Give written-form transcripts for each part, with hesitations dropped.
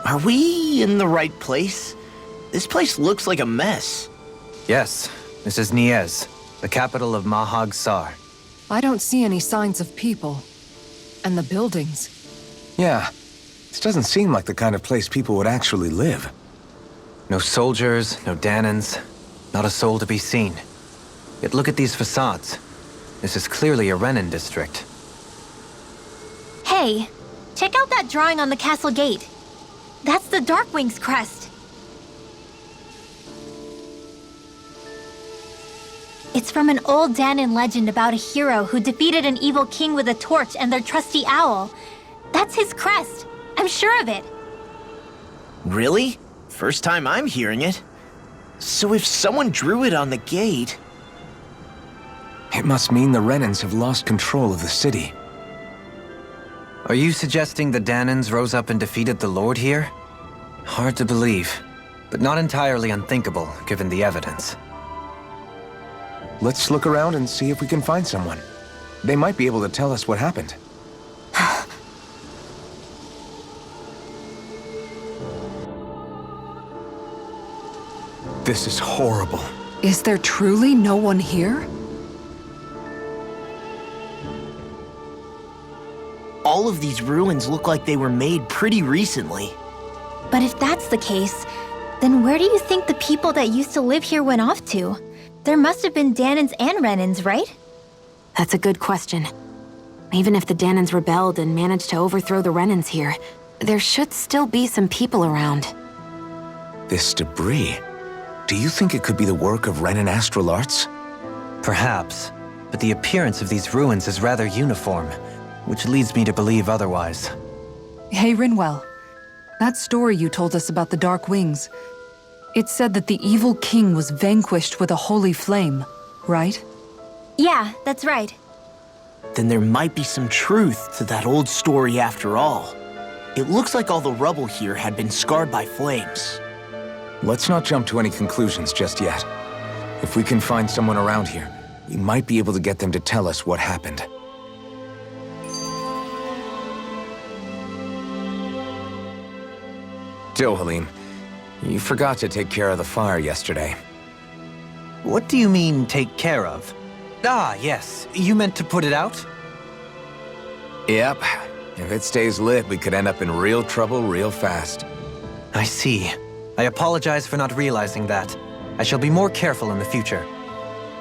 Are we in the right place? This place looks like a mess. Yes, this is Niez, the capital of Mahag Saar. I don't see any signs of people. And the buildings. Yeah, this doesn't seem like the kind of place people would actually live. No soldiers, no Dahnans, not a soul to be seen. Yet look at these facades. This is clearly a Renan district. Hey, check out that drawing on the castle gate. That's the Darkwing's crest. It's from an old Dahnan legend about a hero who defeated an evil king with a torch and their trusty owl. That's his crest. I'm sure of it. Really? First time I'm hearing it. So if someone drew it on the gate... It must mean the Renans have lost control of the city. Are you suggesting the Dahnans rose up and defeated the Lord here? Hard to believe, but not entirely unthinkable, given the evidence. Let's look around and see if we can find someone. They might be able to tell us what happened. This is horrible. Is there truly no one here? All of these ruins look like they were made pretty recently. But if that's the case, then where do you think the people that used to live here went off to? There must have been Dahnans and Renans, right? That's a good question. Even if the Dahnans rebelled and managed to overthrow the Renans here, there should still be some people around. This debris. Do you think it could be the work of Renan astral arts? Perhaps, but the appearance of these ruins is rather uniform, which leads me to believe otherwise. Hey, Rinwell. That story you told us about the Dark Wings. It said that the evil king was vanquished with a holy flame, right? Yeah, that's right. Then there might be some truth to that old story after all. It looks like all the rubble here had been scarred by flames. Let's not jump to any conclusions just yet. If we can find someone around here, we might be able to get them to tell us what happened. Dohalim, you forgot to take care of the fire yesterday. What do you mean, take care of? Ah, yes. You meant to put it out? Yep. If it stays lit, we could end up in real trouble real fast. I see. I apologize for not realizing that. I shall be more careful in the future.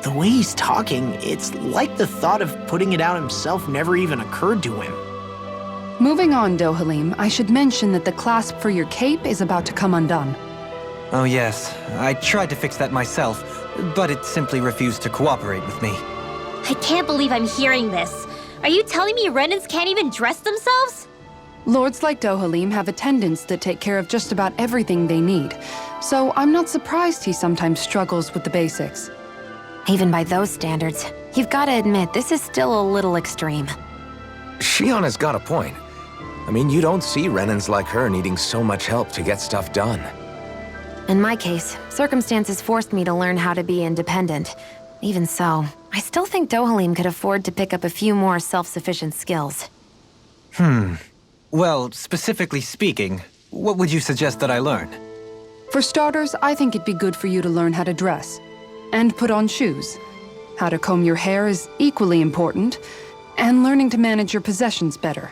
The way he's talking, it's like the thought of putting it out himself never even occurred to him. Moving on, Dohalim, I should mention that the clasp for your cape is about to come undone. Oh yes, I tried to fix that myself, but it simply refused to cooperate with me. I can't believe I'm hearing this. Are you telling me Renans can't even dress themselves? Lords like Dohalim have attendants that take care of just about everything they need, so I'm not surprised he sometimes struggles with the basics. Even by those standards, you've got to admit this is still a little extreme. Shionna's got a point. I mean, you don't see Renans like her needing so much help to get stuff done. In my case, circumstances forced me to learn how to be independent. Even so, I still think Dohalim could afford to pick up a few more self-sufficient skills. Well, specifically speaking, what would you suggest that I learn? For starters, I think it'd be good for you to learn how to dress. And put on shoes. How to comb your hair is equally important. And learning to manage your possessions better.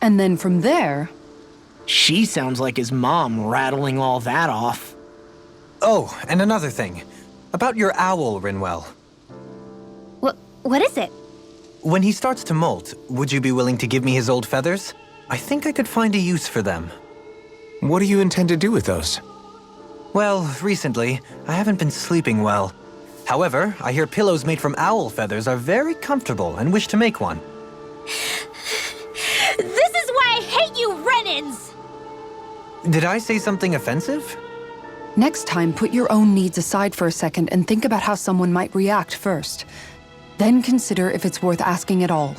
And then from there... She sounds like his mom rattling all that off. Oh, and another thing. About your owl, Rinwell. What is it? When he starts to molt, would you be willing to give me his old feathers? I think I could find a use for them. What do you intend to do with those? Well, recently, I haven't been sleeping well. However, I hear pillows made from owl feathers are very comfortable and wish to make one. This is why I hate you, Renans! Did I say something offensive? Next time, put your own needs aside for a second and think about how someone might react first. Then consider if it's worth asking at all.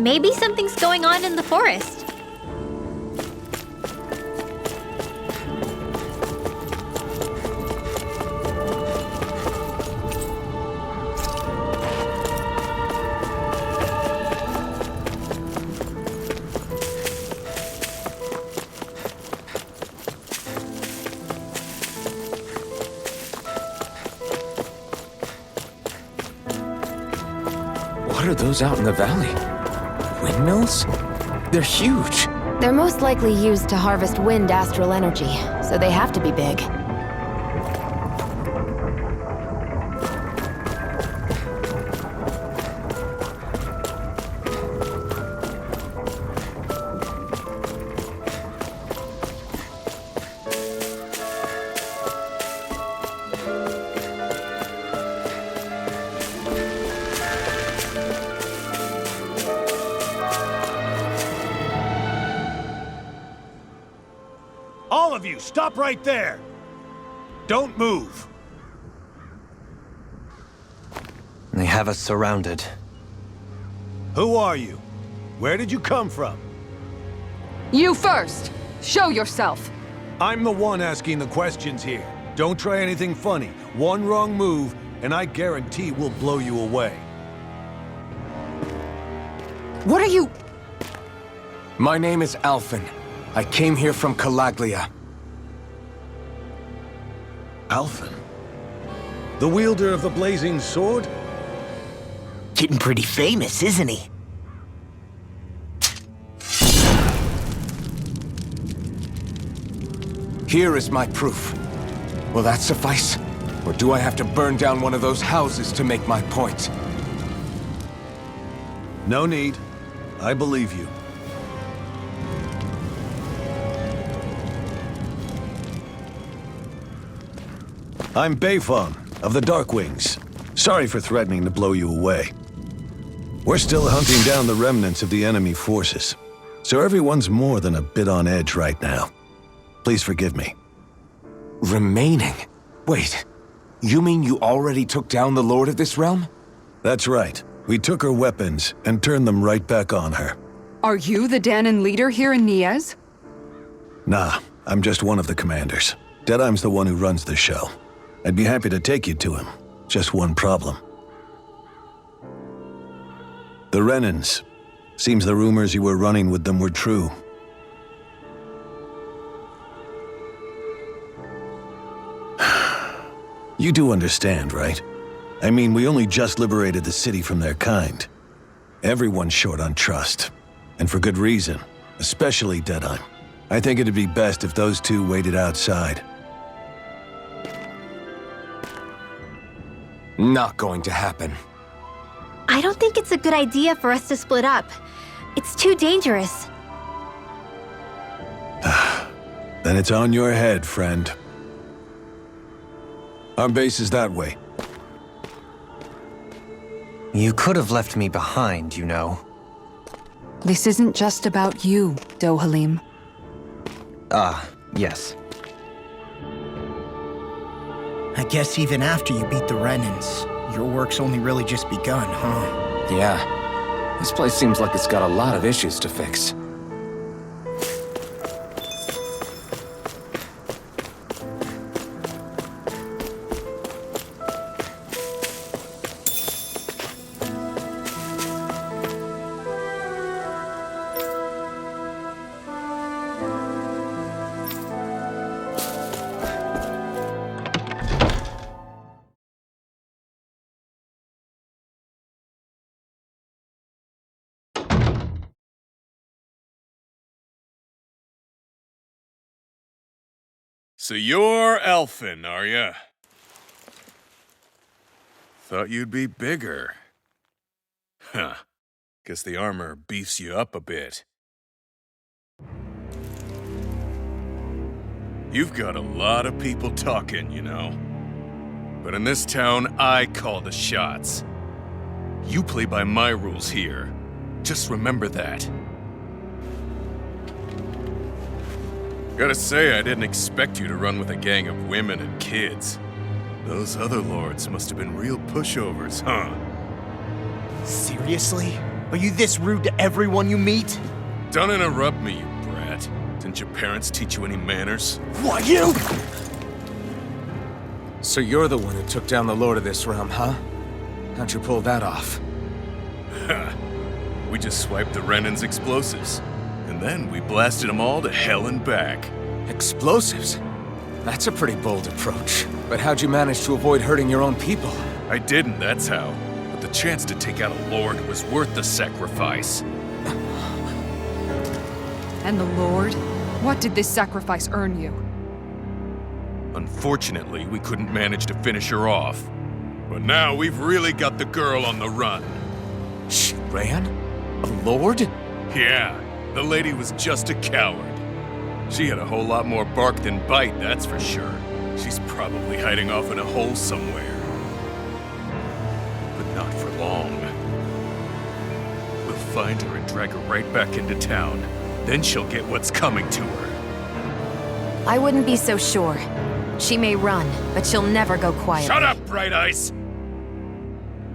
Maybe something's going on in the forest. What are those out in the valley? Windmills? They're huge. They're most likely used to harvest wind astral energy, so they have to be big. All of you, stop right there! Don't move! They have us surrounded. Who are you? Where did you come from? You first! Show yourself! I'm the one asking the questions here. Don't try anything funny. One wrong move, and I guarantee we'll blow you away. What are you... My name is Alphen. I came here from Calaglia. Alphen? The wielder of the blazing sword? Getting pretty famous, isn't he? Here is my proof. Will that suffice? Or do I have to burn down one of those houses to make my point? No need. I believe you. I'm Beifong, of the Darkwings. Sorry for threatening to blow you away. We're still hunting down the remnants of the enemy forces, so everyone's more than a bit on edge right now. Please forgive me. Remaining? Wait, you mean you already took down the Lord of this realm? That's right. We took her weapons and turned them right back on her. Are you the Dahnan leader here in Niez? Nah, I'm just one of the commanders. Dedyme's the one who runs the show. I'd be happy to take you to him. Just one problem. The Renans. Seems the rumors you were running with them were true. You do understand, right? I mean, we only just liberated the city from their kind. Everyone's short on trust. And for good reason. Especially Dedyme. I think it'd be best if those two waited outside. Not going to happen. I don't think it's a good idea for us to split up. It's too dangerous. Then it's on your head, friend. Our base is that way. You could have left me behind, you know. This isn't just about you, Dohalim. Ah, yes. I guess even after you beat the Renans, your work's only really just begun, huh? Yeah. This place seems like it's got a lot of issues to fix. So you're Alphen, are ya? Thought you'd be bigger. Huh. Guess the armor beefs you up a bit. You've got a lot of people talking, you know. But in this town, I call the shots. You play by my rules here. Just remember that. Gotta say, I didn't expect you to run with a gang of women and kids. Those other lords must have been real pushovers, huh? Seriously? Are you this rude to everyone you meet? Don't interrupt me, you brat. Didn't your parents teach you any manners? What, you? So you're the one who took down the Lord of this realm, huh? How'd you pull that off? We just swiped the Renan's explosives. And then we blasted them all to hell and back. Explosives? That's a pretty bold approach. But how'd you manage to avoid hurting your own people? I didn't, that's how. But the chance to take out a lord was worth the sacrifice. And the Lord? What did this sacrifice earn you? Unfortunately, we couldn't manage to finish her off. But now we've really got the girl on the run. She ran? A lord? Yeah, the lady was just a coward. She had a whole lot more bark than bite, that's for sure. She's probably hiding off in a hole somewhere. But not for long. We'll find her and drag her right back into town. Then she'll get what's coming to her. I wouldn't be so sure. She may run, but she'll never go quiet. Shut up, Bright Eyes!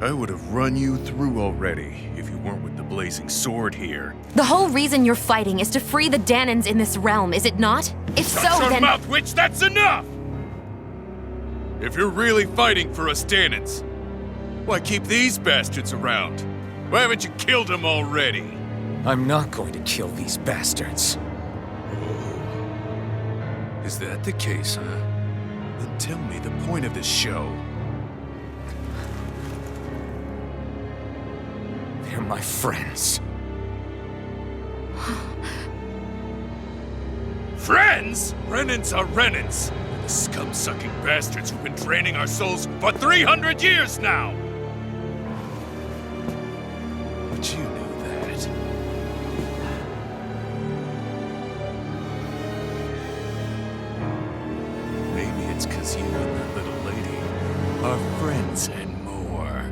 I would have run you through already if you weren't with the blazing sword here. The whole reason you're fighting is to free the Dahnans in this realm, is it not? If Shut so, your then— mouth, witch! That's enough! If you're really fighting for us Dahnans, why keep these bastards around? Why haven't you killed them already? I'm not going to kill these bastards. Oh. Is that the case, huh? Then tell me the point of this show. They're my friends. Friends? Renans are Renans. The scum-sucking bastards who've been draining our souls for 300 years now! But you knew that. Maybe it's 'cause you and that little lady are friends and more.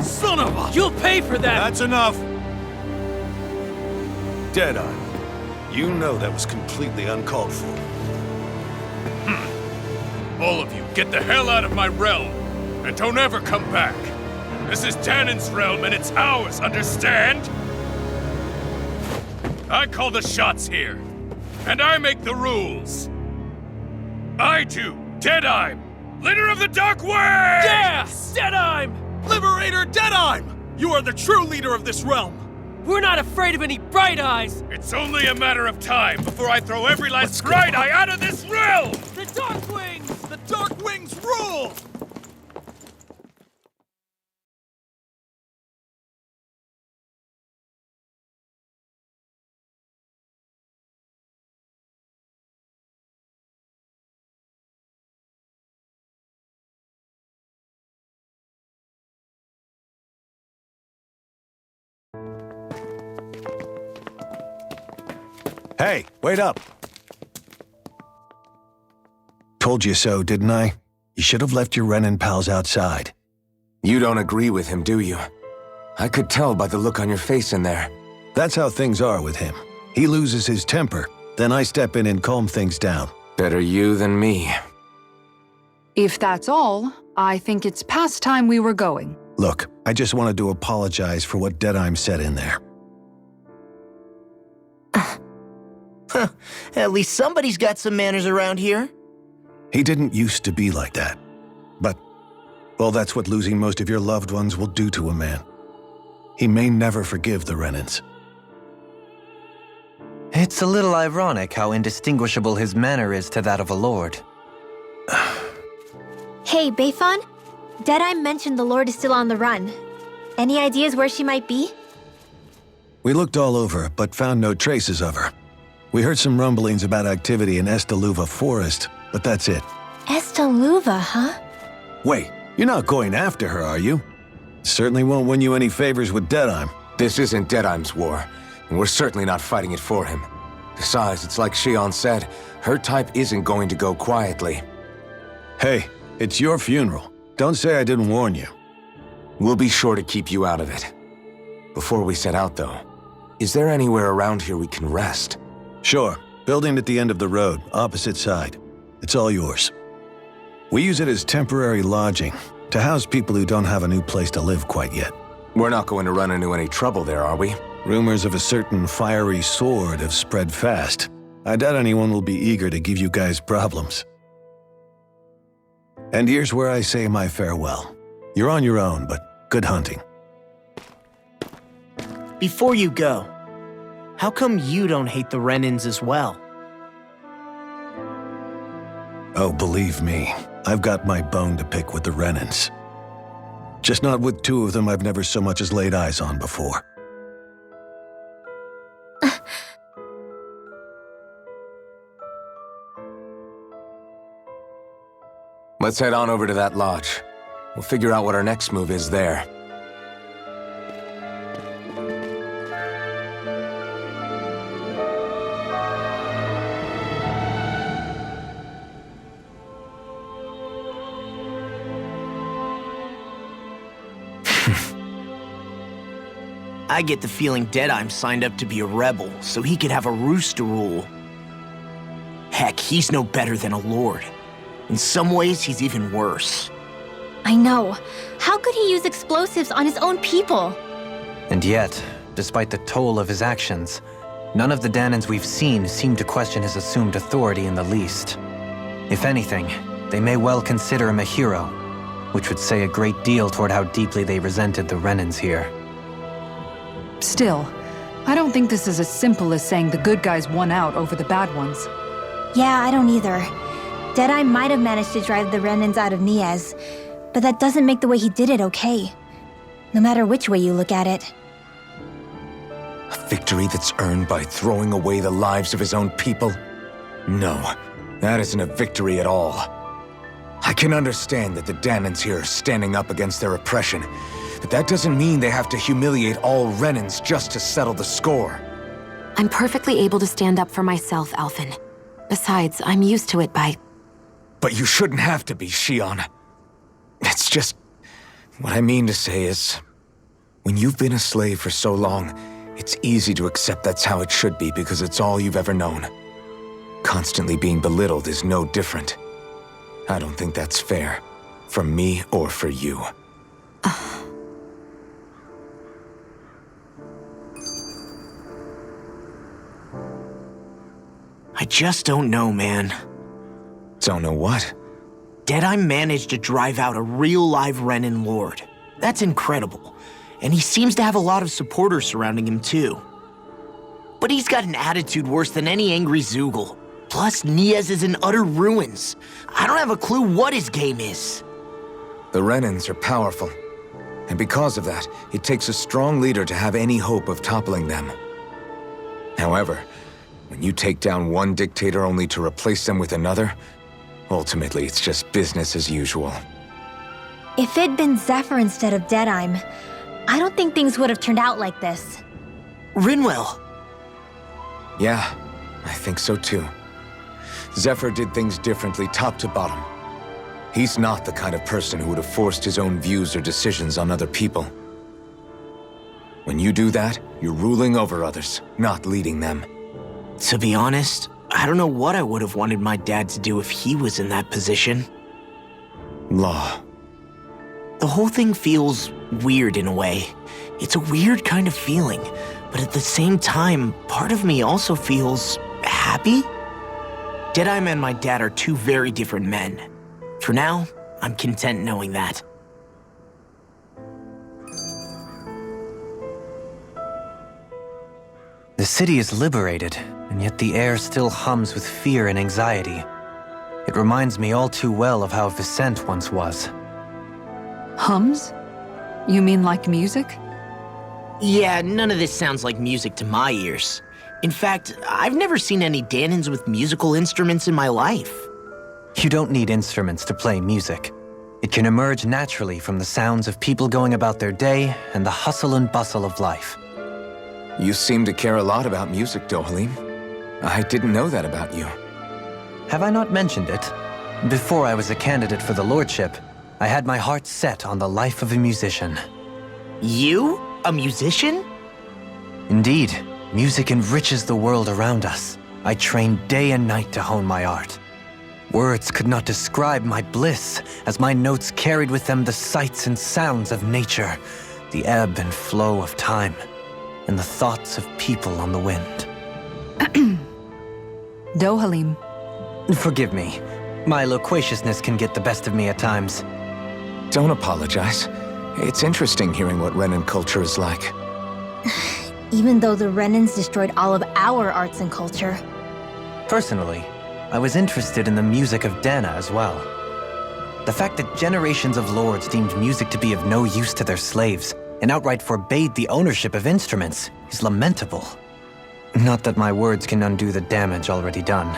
Son of a... You'll pay for that! That's enough! Dedyme, you know that was completely uncalled for. All of you, get the hell out of my realm! And don't ever come back! This is Dahnan's realm and it's ours, understand? I call the shots here. And I make the rules. I do, Dedyme, leader of the Dark Wings! Yeah! Dedyme! Liberator Dedyme! You are the true leader of this realm! We're not afraid of any Bright Eyes! It's only a matter of time before I throw every last Bright Eye out of this realm! The Dark Wings! The Dark Wings rule! Hey, wait up! Told you so, didn't I? You should have left your Renan pals outside. You don't agree with him, do you? I could tell by the look on your face in there. That's how things are with him. He loses his temper, then I step in and calm things down. Better you than me. If that's all, I think it's past time we were going. Look, I just wanted to apologize for what Dedyme said in there. At least somebody's got some manners around here. He didn't used to be like that. But, well, that's what losing most of your loved ones will do to a man. He may never forgive the Renans. It's a little ironic how indistinguishable his manner is to that of a lord. Hey, Bayfon? Dedyme mentioned the Lord is still on the run. Any ideas where she might be? We looked all over, but found no traces of her. We heard some rumblings about activity in Este Luvah Forest, but that's it. Este Luvah, huh? Wait, you're not going after her, are you? Certainly won't win you any favors with Dedyme. This isn't Dedyme's war, and we're certainly not fighting it for him. Besides, it's like Shion said, her type isn't going to go quietly. Hey, it's your funeral. Don't say I didn't warn you. We'll be sure to keep you out of it. Before we set out, though, Is there anywhere around here we can rest? Sure. Building at the end of the road, opposite side. It's all yours. We use it as temporary lodging, to house people who don't have a new place to live quite yet. We're not going to run into any trouble there, are we? Rumors of a certain fiery sword have spread fast. I doubt anyone will be eager to give you guys problems. And here's where I say my farewell. You're on your own, but good hunting. Before you go, how come you don't hate the Renans as well? Oh, believe me, I've got my bone to pick with the Renans. Just not with two of them I've never so much as laid eyes on before. Let's head on over to that lodge. We'll figure out what our next move is there. I get the feeling Dedyme signed up to be a rebel so he could have a roost to rule. Heck, he's no better than a lord. In some ways, he's even worse. I know. How could he use explosives on his own people? And yet, despite the toll of his actions, none of the Dahnans we've seen seem to question his assumed authority in the least. If anything, they may well consider him a hero, which would say a great deal toward how deeply they resented the Renans here. Still, I don't think this is as simple as saying the good guys won out over the bad ones. Yeah, I don't either. Dedyme might have managed to drive the Renans out of Niez, but that doesn't make the way he did it okay. No matter which way you look at it. A victory that's earned by throwing away the lives of his own people? No, that isn't a victory at all. I can understand that the Dahnans here are standing up against their oppression, but that doesn't mean they have to humiliate all Renans just to settle the score. I'm perfectly able to stand up for myself, Alphen. Besides, I'm used to it by... But you shouldn't have to be, Shion. It's just... What I mean to say is... When you've been a slave for so long, it's easy to accept that's how it should be because it's all you've ever known. Constantly being belittled is no different. I don't think that's fair. For me or for you. I just don't know, man. Don't know what? Dedyme managed to drive out a real live Renan lord. That's incredible. And he seems to have a lot of supporters surrounding him too. But he's got an attitude worse than any angry Zoogle. Plus, Niez is in utter ruins. I don't have a clue what his game is. The Renans are powerful. And because of that, it takes a strong leader to have any hope of toppling them. However, when you take down one dictator only to replace them with another, ultimately it's just business as usual. If it'd been Zephyr instead of Dedyme, I don't think things would have turned out like this. Rinwell. Yeah, I think so too. Zephyr did things differently top to bottom. He's not the kind of person who would have forced his own views or decisions on other people. When you do that, you're ruling over others, not leading them. To be honest, I don't know what I would have wanted my dad to do if he was in that position. Law. The whole thing feels weird in a way. It's a weird kind of feeling, but at the same time, part of me also feels happy. Dedyme and my dad are two very different men. For now, I'm content knowing that. The city is liberated, and yet the air still hums with fear and anxiety. It reminds me all too well of how Vicente once was. Hums? You mean like music? Yeah, none of this sounds like music to my ears. In fact, I've never seen any Dahnans with musical instruments in my life. You don't need instruments to play music. It can emerge naturally from the sounds of people going about their day and the hustle and bustle of life. You seem to care a lot about music, Dahnans. I didn't know that about you. Have I not mentioned it? Before I was a candidate for the lordship, I had my heart set on the life of a musician. You? A musician? Indeed. Music enriches the world around us. I train day and night to hone my art. Words could not describe my bliss, as my notes carried with them the sights and sounds of nature, the ebb and flow of time, and the thoughts of people on the wind. Dohalim. Forgive me. My loquaciousness can get the best of me at times. Don't apologize. It's interesting hearing what Renan culture is like. Even though the Renans destroyed all of our arts and culture. Personally, I was interested in the music of Dana as well. The fact that generations of lords deemed music to be of no use to their slaves and outright forbade the ownership of instruments is lamentable. Not that my words can undo the damage already done.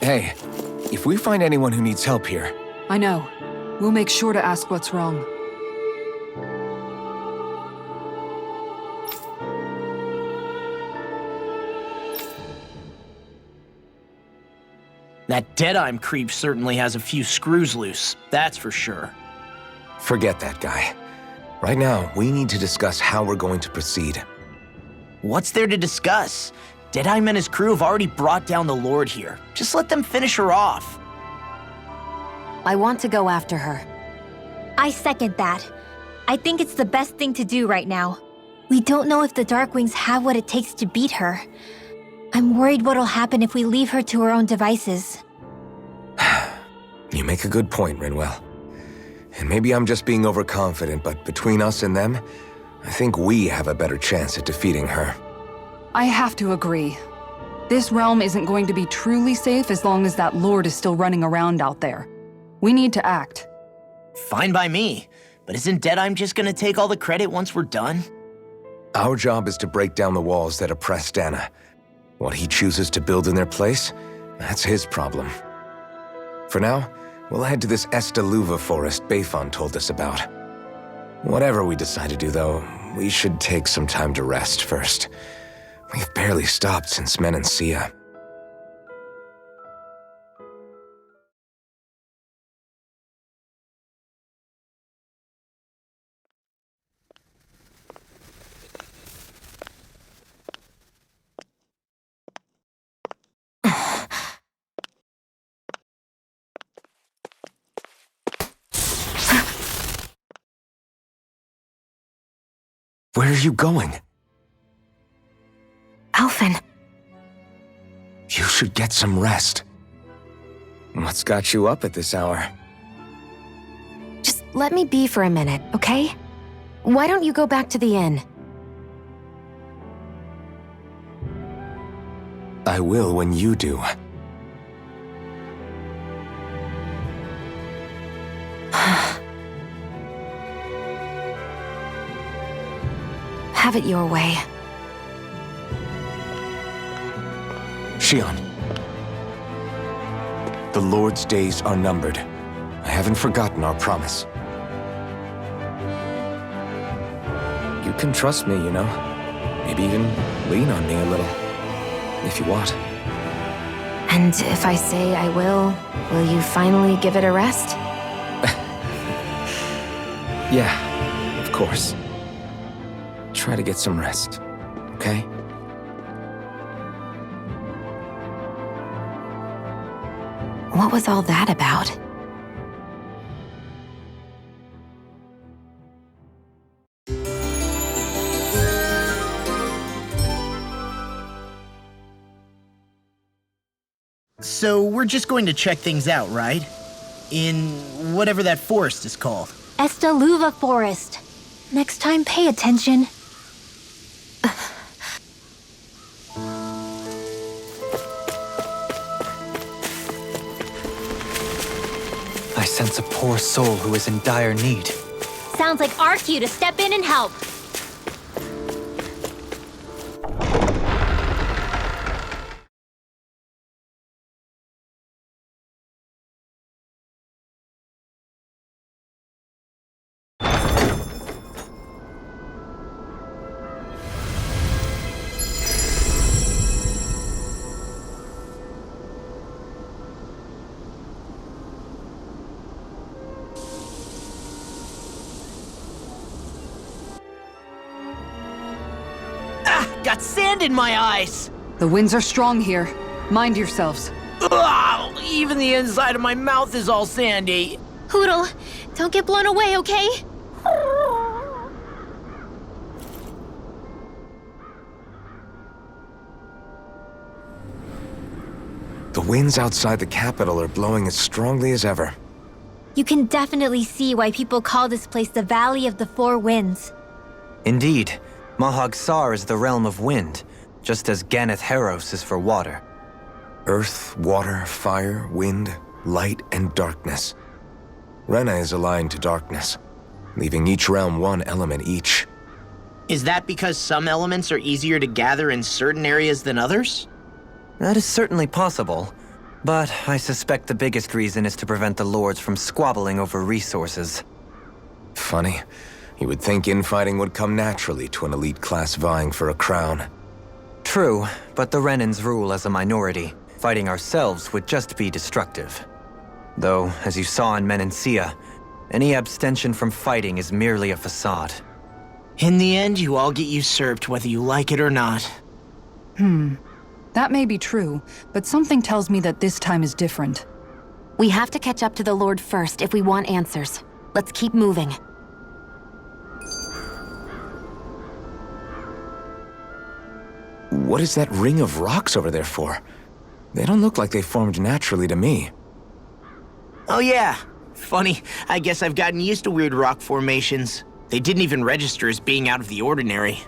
Hey, if we find anyone who needs help here... I know. We'll make sure to ask what's wrong. That Dedyme creep certainly has a few screws loose, that's for sure. Forget that guy. Right now, we need to discuss how we're going to proceed. What's there to discuss? Dedyme and his crew have already brought down the Lord here. Just let them finish her off. I want to go after her. I second that. I think it's the best thing to do right now. We don't know if the Darkwings have what it takes to beat her. I'm worried what'll happen if we leave her to her own devices. You make a good point, Rinwell. And maybe I'm just being overconfident, but between us and them, I think we have a better chance at defeating her. I have to agree. This realm isn't going to be truly safe as long as that Lord is still running around out there. We need to act. Fine by me. But isn't Dedyme just gonna take all the credit once we're done? Our job is to break down the walls that oppress Dana. What he chooses to build in their place, that's his problem. For now, we'll head to this Este Luvah Forest Bayfon told us about. Whatever we decide to do, though, we should take some time to rest first. We've barely stopped since Menancia. Where are you going? Alphen. You should get some rest. What's got you up at this hour? Just let me be for a minute, okay? Why don't you go back to the inn? I will when you do. Have it your way. Shion. The Lord's days are numbered. I haven't forgotten our promise. You can trust me, you know. Maybe even lean on me a little. If you want. And if I say I will you finally give it a rest? Yeah, of course. Try to get some rest, okay? What was all that about? So we're just going to check things out, right? In whatever that forest is called. Este Luvah Forest. Next time, pay attention. I sense a poor soul who is in dire need. Sounds like our cue to step in and help. Got sand in my eyes! The winds are strong here. Mind yourselves. Ugh, even the inside of my mouth is all sandy. Hoodle, don't get blown away, okay? The winds outside the capital are blowing as strongly as ever. You can definitely see why people call this place the Valley of the Four Winds. Indeed, Mahag Saar is the realm of wind, just as Ganeth Heros is for water. Earth, water, fire, wind, light, and darkness. Rena is aligned to darkness, leaving each realm one element each. Is that because some elements are easier to gather in certain areas than others? That is certainly possible, but I suspect the biggest reason is to prevent the lords from squabbling over resources. Funny. You would think infighting would come naturally to an elite class vying for a crown. True, but the Renans rule as a minority. Fighting ourselves would just be destructive. Though, as you saw in Menancia, any abstention from fighting is merely a facade. In the end, you all get usurped whether you like it or not. That may be true, but something tells me that this time is different. We have to catch up to the Lord first if we want answers. Let's keep moving. What is that ring of rocks over there for? They don't look like they formed naturally to me. Oh yeah. Funny, I guess I've gotten used to weird rock formations. They didn't even register as being out of the ordinary.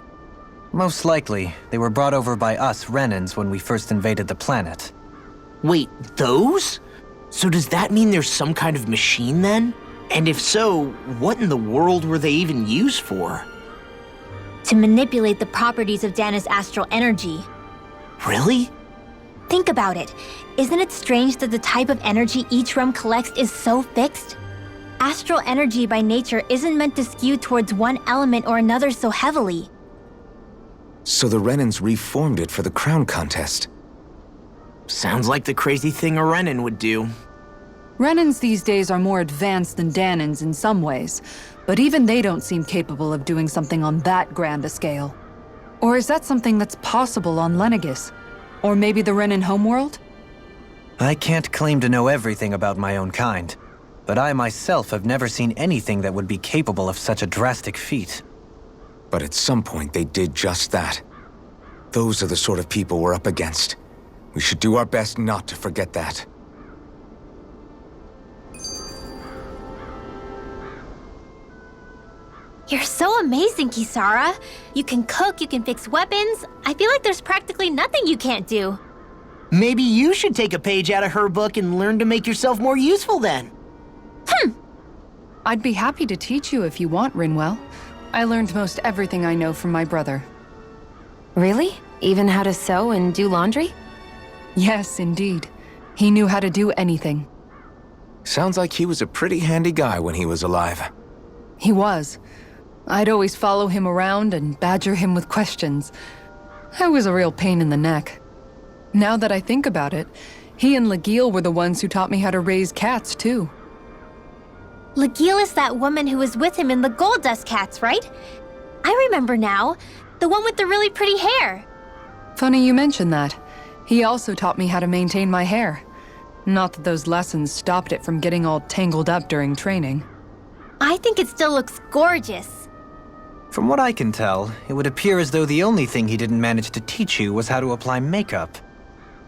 Most likely, they were brought over by us Renans when we first invaded the planet. Wait, those? So does that mean there's some kind of machine then? And if so, what in the world were they even used for? To manipulate the properties of Dana's astral energy. Really? Think about it. Isn't it strange that the type of energy each realm collects is so fixed? Astral energy by nature isn't meant to skew towards one element or another so heavily. So the Renans reformed it for the crown contest. Sounds like the crazy thing a Renan would do. Renans these days are more advanced than Dahnans in some ways, but even they don't seem capable of doing something on that grand a scale. Or is that something that's possible on Lenegis? Or maybe the Renan homeworld? I can't claim to know everything about my own kind, but I myself have never seen anything that would be capable of such a drastic feat. But at some point they did just that. Those are the sort of people we're up against. We should do our best not to forget that. You're so amazing, Kisara. You can cook, you can fix weapons. I feel like there's practically nothing you can't do. Maybe you should take a page out of her book and learn to make yourself more useful then. I'd be happy to teach you if you want, Rinwell. I learned most everything I know from my brother. Really? Even how to sew and do laundry? Yes, indeed. He knew how to do anything. Sounds like he was a pretty handy guy when he was alive. He was. I'd always follow him around and badger him with questions. I was a real pain in the neck. Now that I think about it, he and Legil were the ones who taught me how to raise cats, too. Legil is that woman who was with him in the Gold Dust Cats, right? I remember now. The one with the really pretty hair. Funny you mention that. He also taught me how to maintain my hair. Not that those lessons stopped it from getting all tangled up during training. I think it still looks gorgeous. From what I can tell, it would appear as though the only thing he didn't manage to teach you was how to apply makeup.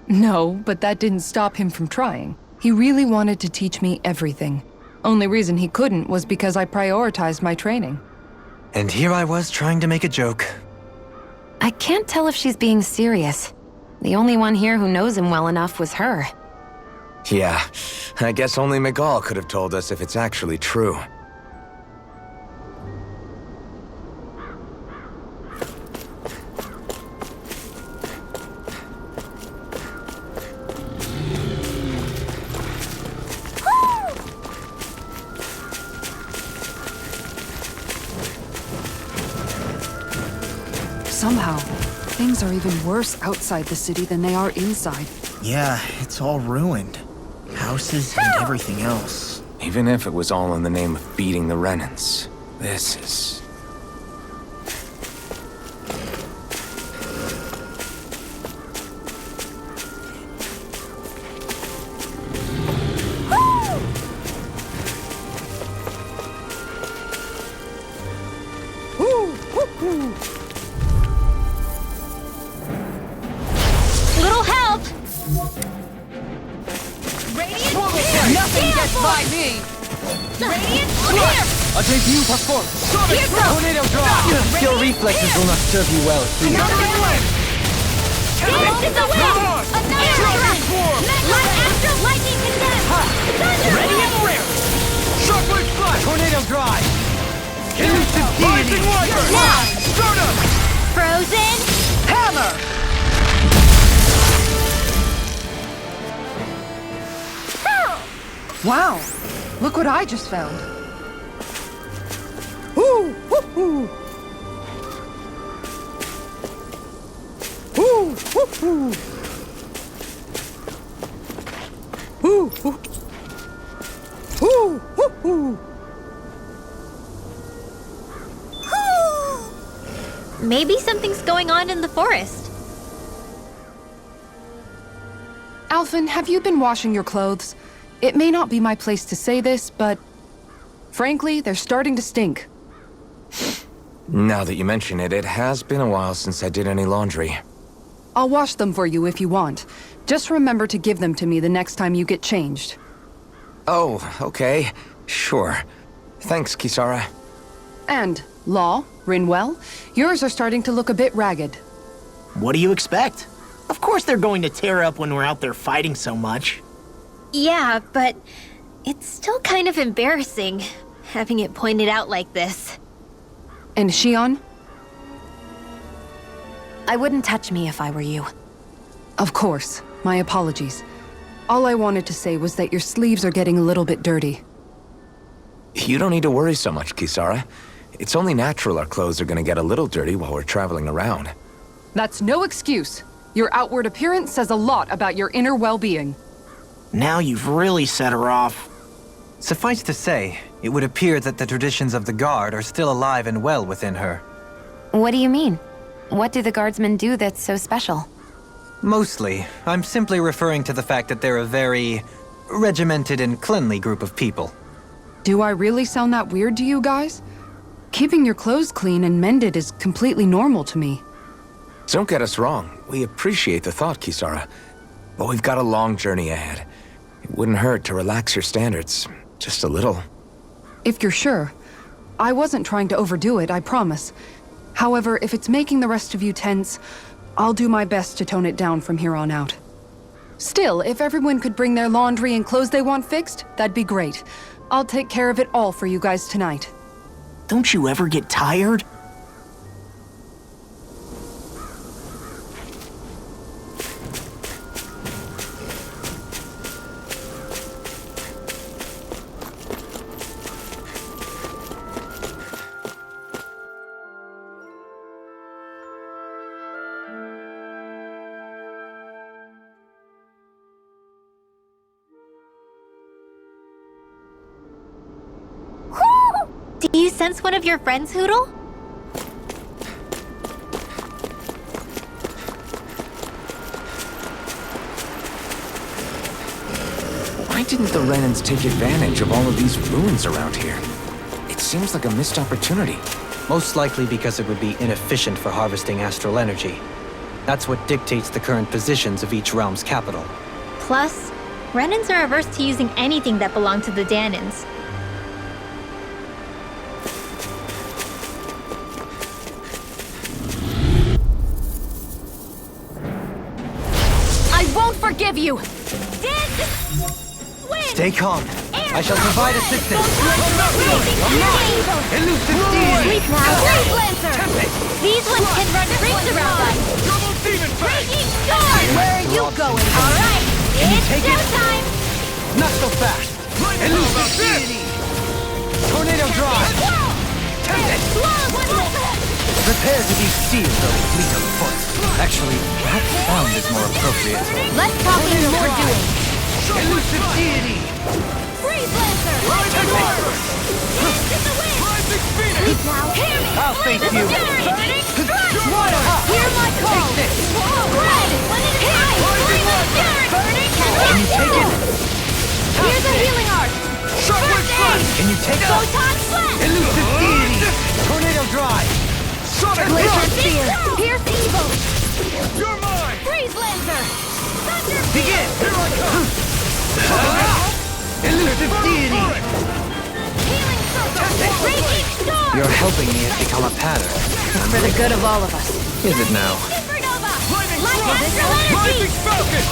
No, but that didn't stop him from trying. He really wanted to teach me everything. Only reason he couldn't was because I prioritized my training. And here I was trying to make a joke. I can't tell if she's being serious. The only one here who knows him well enough was her. Yeah, I guess only Miguel could have told us if it's actually true. Somehow, things are even worse outside the city than they are inside. Yeah, it's all ruined. Houses and everything else. Even if it was all in the name of beating the Renans, this is... Little help! Nothing gets by me! Radiant, here! A debut performance! Tornado drop! Your reflexes will not serve you well here. This is a win! Another thrust! Magma Astral Lightning Condemned! Thunder! Ready and rare! Shockwave flash! Tornado drive! Elusive deity! Now! Stardust! Frozen! Hammer! Wow! Look what I just found. Ooh! Woo-hoo! Ooh! Woo-hoo! Ooh! Ooh! Ooh! Woo-hoo! Maybe something's going on in the forest. Alphen, have you been washing your clothes? It may not be my place to say this, but... frankly, they're starting to stink. Now that you mention it, it has been a while since I did any laundry. I'll wash them for you if you want. Just remember to give them to me the next time you get changed. Oh, okay. Sure. Thanks, Kisara. And, Law, Rinwell, yours are starting to look a bit ragged. What do you expect? Of course they're going to tear up when we're out there fighting so much. Yeah, but it's still kind of embarrassing, having it pointed out like this. And Shion? I wouldn't touch me if I were you. Of course. My apologies. All I wanted to say was that your sleeves are getting a little bit dirty. You don't need to worry so much, Kisara. It's only natural our clothes are gonna get a little dirty while we're traveling around. That's no excuse. Your outward appearance says a lot about your inner well-being. Now you've really set her off. Suffice to say, it would appear that the traditions of the Guard are still alive and well within her. What do you mean? What do the guardsmen do that's so special? Mostly, I'm simply referring to the fact that they're a very regimented and cleanly group of people. Do I really sound that weird to you guys? Keeping your clothes clean and mended is completely normal to me. Don't get us wrong. We appreciate the thought, Kisara. But we've got a long journey ahead. It wouldn't hurt to relax your standards. Just a little. If you're sure. I wasn't trying to overdo it, I promise. However, if it's making the rest of you tense, I'll do my best to tone it down from here on out. Still, if everyone could bring their laundry and clothes they want fixed, that'd be great. I'll take care of it all for you guys tonight. Don't you ever get tired? Do you sense one of your friends, Hootle? Why didn't the Renans take advantage of all of these ruins around here? It seems like a missed opportunity. Most likely because it would be inefficient for harvesting astral energy. That's what dictates the current positions of each realm's capital. Plus, Renans are averse to using anything that belonged to the Dahnans. I won't forgive you! Stay calm. I shall provide assistance. Elusive deity! Sleep now! Brave Lancer! These ones can run rings around us! Breaking Storm! Where are you going? Alright, it's take it? showtime! Not so fast. Elusive deity. Tornado drive. Prepare to be sealed, though fleet of foot. Actually, perhaps sound is more appropriate. Less talking, more doing. Elusive deity. Brave Lancer! Dance in the wind! Sleep now! Hear me! I'll face you. Hear my call! Can you take it? Here's a healing art! Can you take it? Photon Blast! Elusive deity. Tornado drive. Glacier Spear! Pierce evil! You're mine! Freeze Lancer! Thunder Begin. Here I come. Elusive deity. Healing Circle! Raging Storm! You're helping me become a pattern. For the good of all of us. Is it now? Supernova! Lightning Light Storm! Astral Energy! Rising Falcon!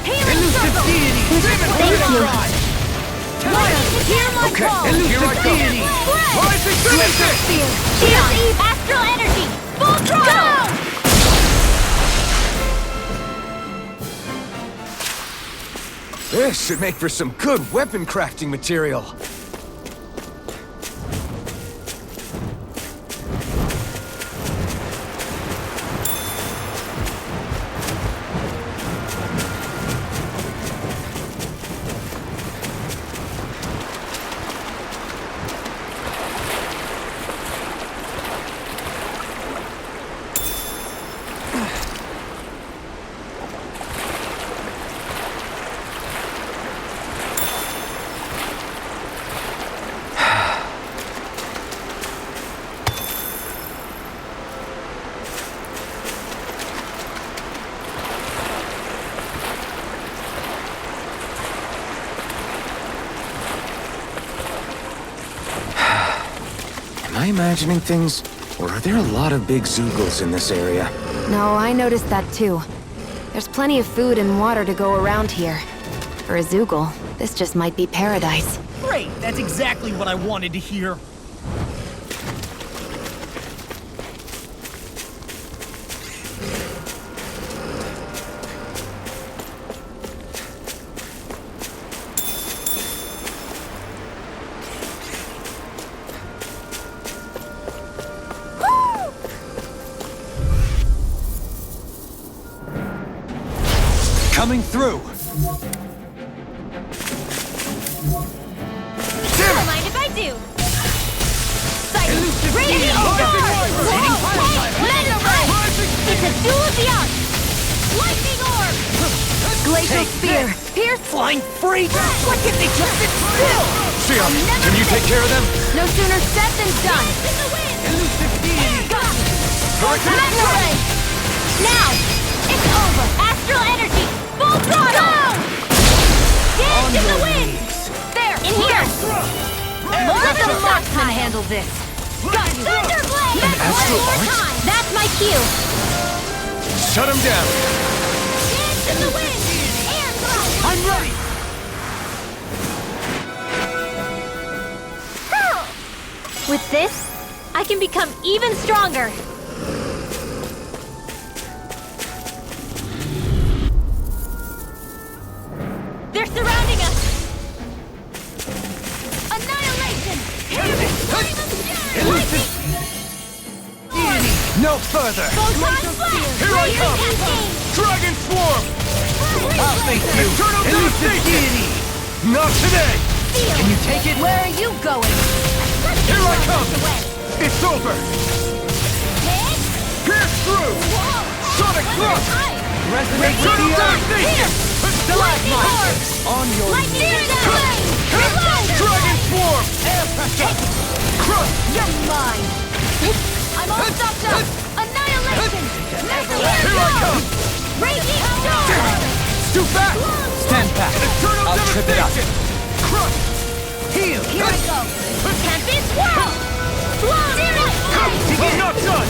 Healing Elusive Circle! deity. Thank you. Hear my call! Elusive deity. Rising Trinity! Shield! Astral Energy! Full throttle! This should make for some good weapon crafting material. Am I imagining things? Or are there a lot of big Zoogles in this area? No, I noticed that too. There's plenty of food and water to go around here. For a Zoogle, this just might be paradise. Great! That's exactly what I wanted to hear. Coming through. Don't mind if I do. Elusive Radiant deity. It's a duel of the arts! Lightning Orb! Glacial Spear! Pierce! Flying freak! Why can't they just sit still? Shion, can you take care of them? No sooner said than done! In the wind! Elusive deity. Magna Ray! Now! It's over! Astral Energy! Full throttle! Dance in the wind! There! In here! Let the marksman handle this! Got you! Thunderblade! astral One more art? time! That's my cue! Shut him down! Dance in the wind! Air thrust! I'm ready. With this, I can become even stronger! They're surrounding us! Annihilation! Elusive deity. No further. Photon Blast! Here I come! Dragon Swarm! I'll face you. Eternal Elusive deity. Not today! Can you take it? Where are you going? Here I come! It's over! Pierce through! Sonic Thrust! Resonate with Eternal the earth. Damnation! Stalagmites. On your Lightning Down! Reload! Dragon Swarm! air pressure. Crush! You're mine! I'm all stopped up! Annihilation! Here I come! Raging storm! It's too fast! Stand back. Eternal I'll trip it up. devastation! Crush! Heal! Here I go! Tempest Whirl! Searing Flame! I'm not done!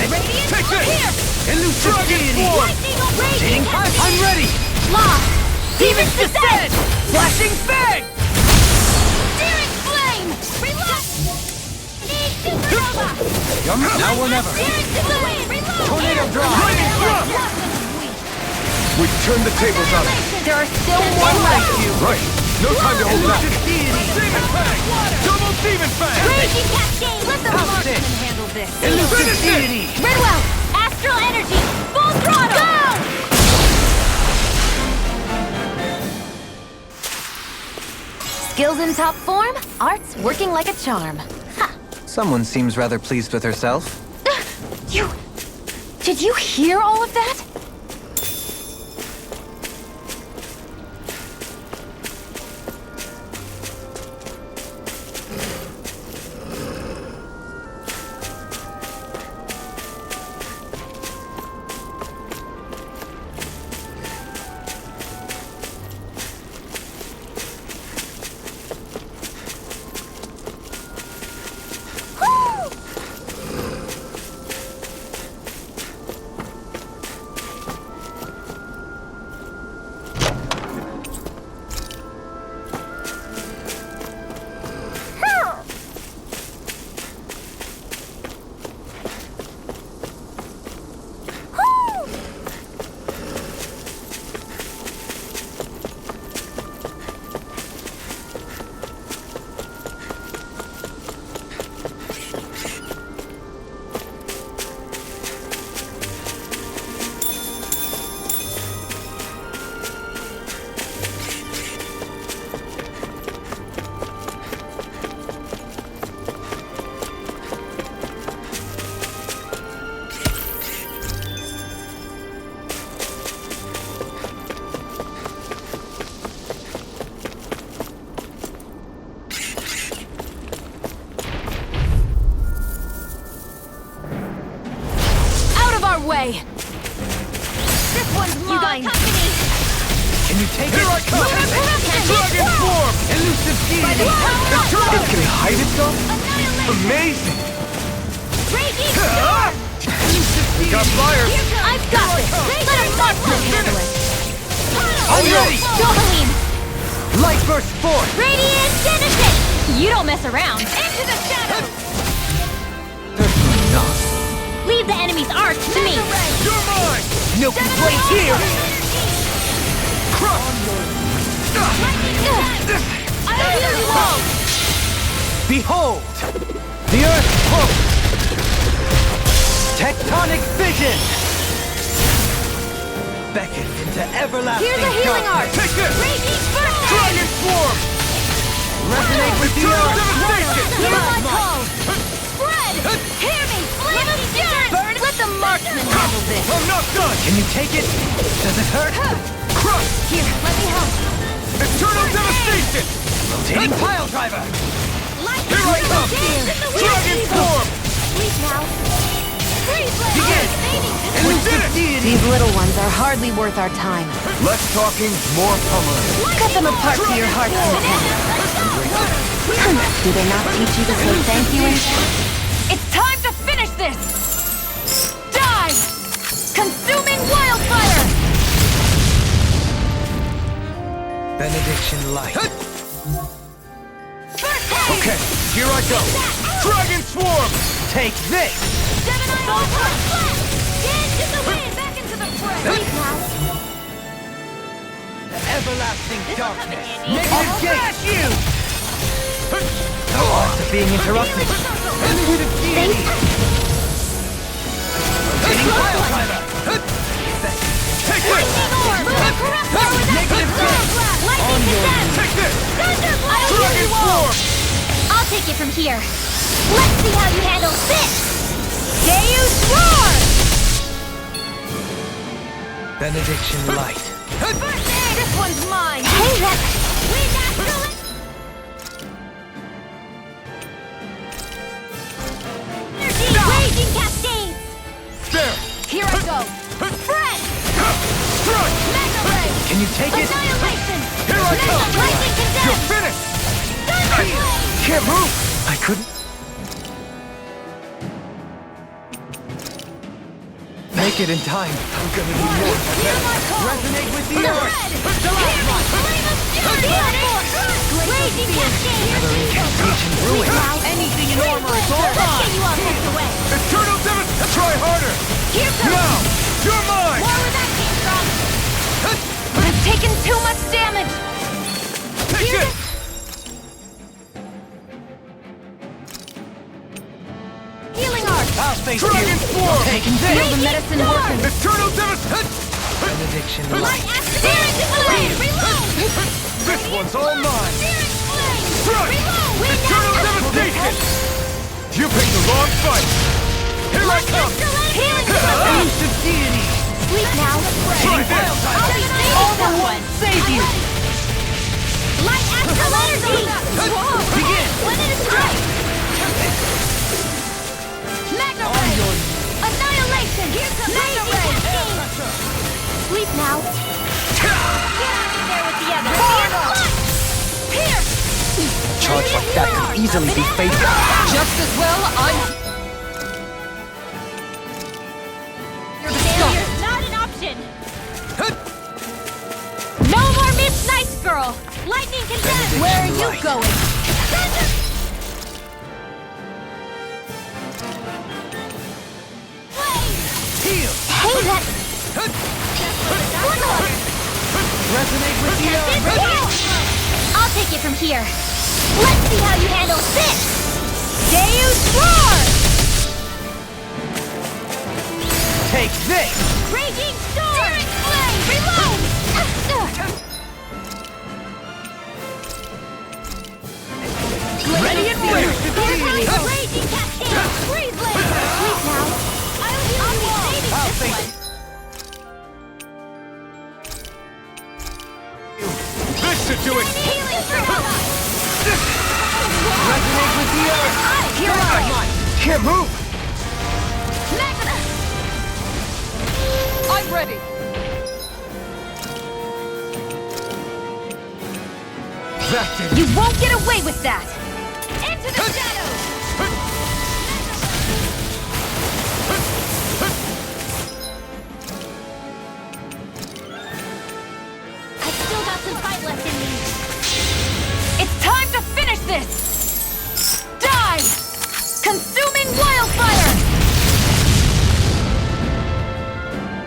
Radiant Take this! Here! Elusive deity! Lightning Raging I'm ready! Lost! Demon's Descent! Flashing Fang! Searing Flame! Reload! Need Supernova! Now or never! Searing to the wind! Reload! Tornado drop! Lightning Thrust! We turned the tables on it. There are still more left! Right. No time to hold back. Demon Fang! Double Demon Fang! Raging Cascade! Let the marksman it. handle this! Elusive deity! Redwell! Astral Energy! Full throttle! Go! Skills in top form, art's working like a charm. Someone seems rather pleased with herself. Did you hear all of that? Way. This one's mine. You got company. Can you take Here it? I come! Dragon Form! Elusive deity! It can hide itself? Amazing! Raging Storm! We got fire! I've got this! Let a marksman handle it! I'm ready! Dahnans! Light burst forth! Radiant Genesis! You don't mess around! Into the shadows! Certainly not. Leave the enemy's arch to me! You're mine! No complaint here! Crush! I'll heal you all! Behold! The earth pulse! Tectonic vision! Beckon into everlasting Here's a healing art! darkness. Take this! Raging Burst! Dragon Swarm! Resonate with the Eternal earth! devastation! Hear my call! Spread! Hear me! Flame of Fury! Burn! Let the marksman handle this! I'm not done! Can you take it? Does it hurt? Crush! Here, let me help! Eternal devastation! Rotating pile driver! Here I come! Dragon Form! Sleep now! Freeze! Begin! We did it! These little ones are hardly worth our time. Less talking, more pummeling. Cut them apart to your heart's content. Do they not teach you to say thank you instead? It's time to finish this! Die! Consuming wildfire! Benediction light. Okay, here I go! Dragon Swarm! Take this! Gemini over! Dance in the wind! Back into the fray! Sleep now! The everlasting darkness! I'll Negative gate! You! No odds of being interrupted. Elusive deity! Rotating pile driver! Take this! Negative gate! Lightning Descent! Take this! Thunderblast! Dragon Swarm! I'll take it from here. Let's see how you handle this! Deus Roar! Benediction light. This one's mine! Hey, that... We got to it! you take it? Annihilation! Here I come! Lightning You're condemned! finished! Thunder! Can't move! I couldn't make it in time. I'm gonna need more than that. Resonate with the earth. Raging cascade! Ruin. Anything in armor is all mine! Let's get you all tucked away! Eternal Devastation! Try harder! Here comes... Now! You're mine! More where that came from! I've taken too much damage! Take it! Healing art! I'll face Dragon you. Swarm! Taking Feel this. the medicine working! Eternal Devastation! Benediction Light light. activate! Reload! This one's all mine! Strike! Reload! Eternal Devastation! You picked the wrong fight! Here I come! Healing Elusive deity. Sleep now! Try this! All the one! Save you. Light astral energy! Begin. When it is strike! Mega ray! Annihilation! Here's the mega ray! Sleep now! Get out of there with the other! Pierce! Charge like that could easily be fatal. Just as well, Failure's not an option! No more Miss Nice Girl! Lightning condemned! Where are you going? Heal. Hey, that... Resonate with the earth. I'll take it from here. Let's see how you handle this! Deus Roar! Take this. Raging Storm! Reload! Ready and ready. Here comes Raging Cascade! Freeze Laser! Sleep now. I'll be saving I'll this face one. This should do it! Healing for Hella! Resonate with the earth. Here I Can't move! I'm ready. That did it! You won't get away with that! Into the shadows! I've still got some fight left in me. It's time to finish this! Die! Consuming wildfire!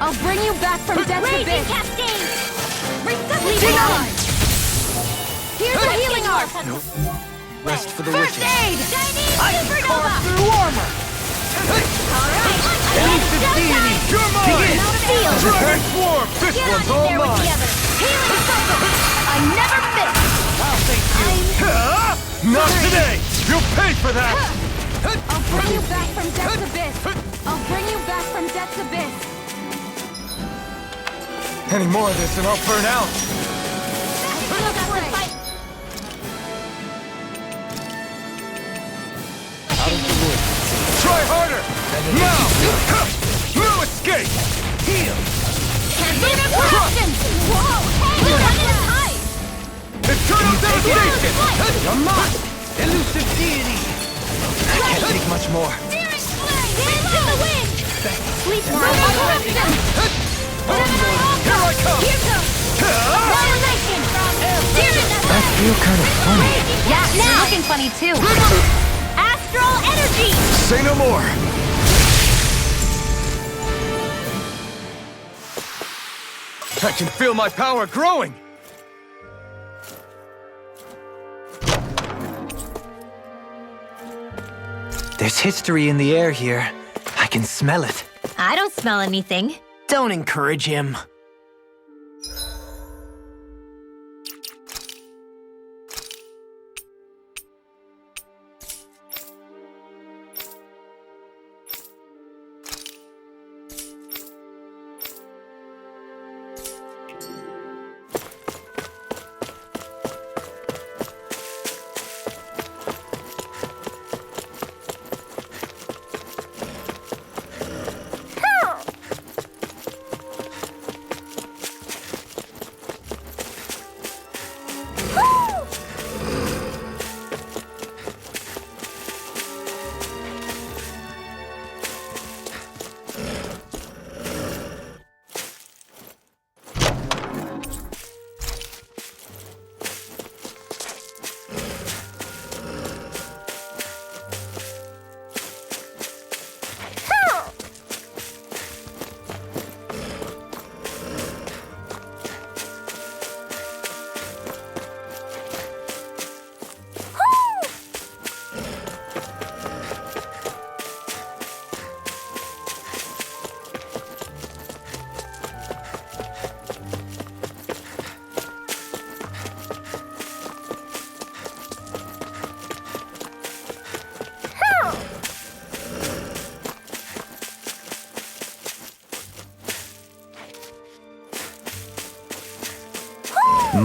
I'll bring you back from death's Raging abyss! Cascade! Dig on! Here's the healing art! Rest for the First wicked. aid! Chinese Supernova! Through armor. Alright! Elusive deity. You're mine! Feel! Dragon Swarm! This Get one's on in all there with the mine! others! Healing circle! I never miss! I'll face you. Not today! You'll pay for that! I'll bring you back from death's abyss! I'll bring you back from death's abyss! Any more of this and I'll burn out! Still got some fight! Out of the woods. Try harder! Now! No escape! Heal. Lunar corruption! Whoa! Hey! Lunar is high! Eternal Devastation! You're mine. Elusive deity. I can't take much more. Daring flame! Wind to the wind! Sleep now! Lunar corruption! Here I come! Here goes! Annihilation! That feel kind of funny. Yeah, you're looking funny too. Astral energy! Say no more! I can feel my power growing! There's history in the air here. I can smell it. I don't smell anything. Don't encourage him.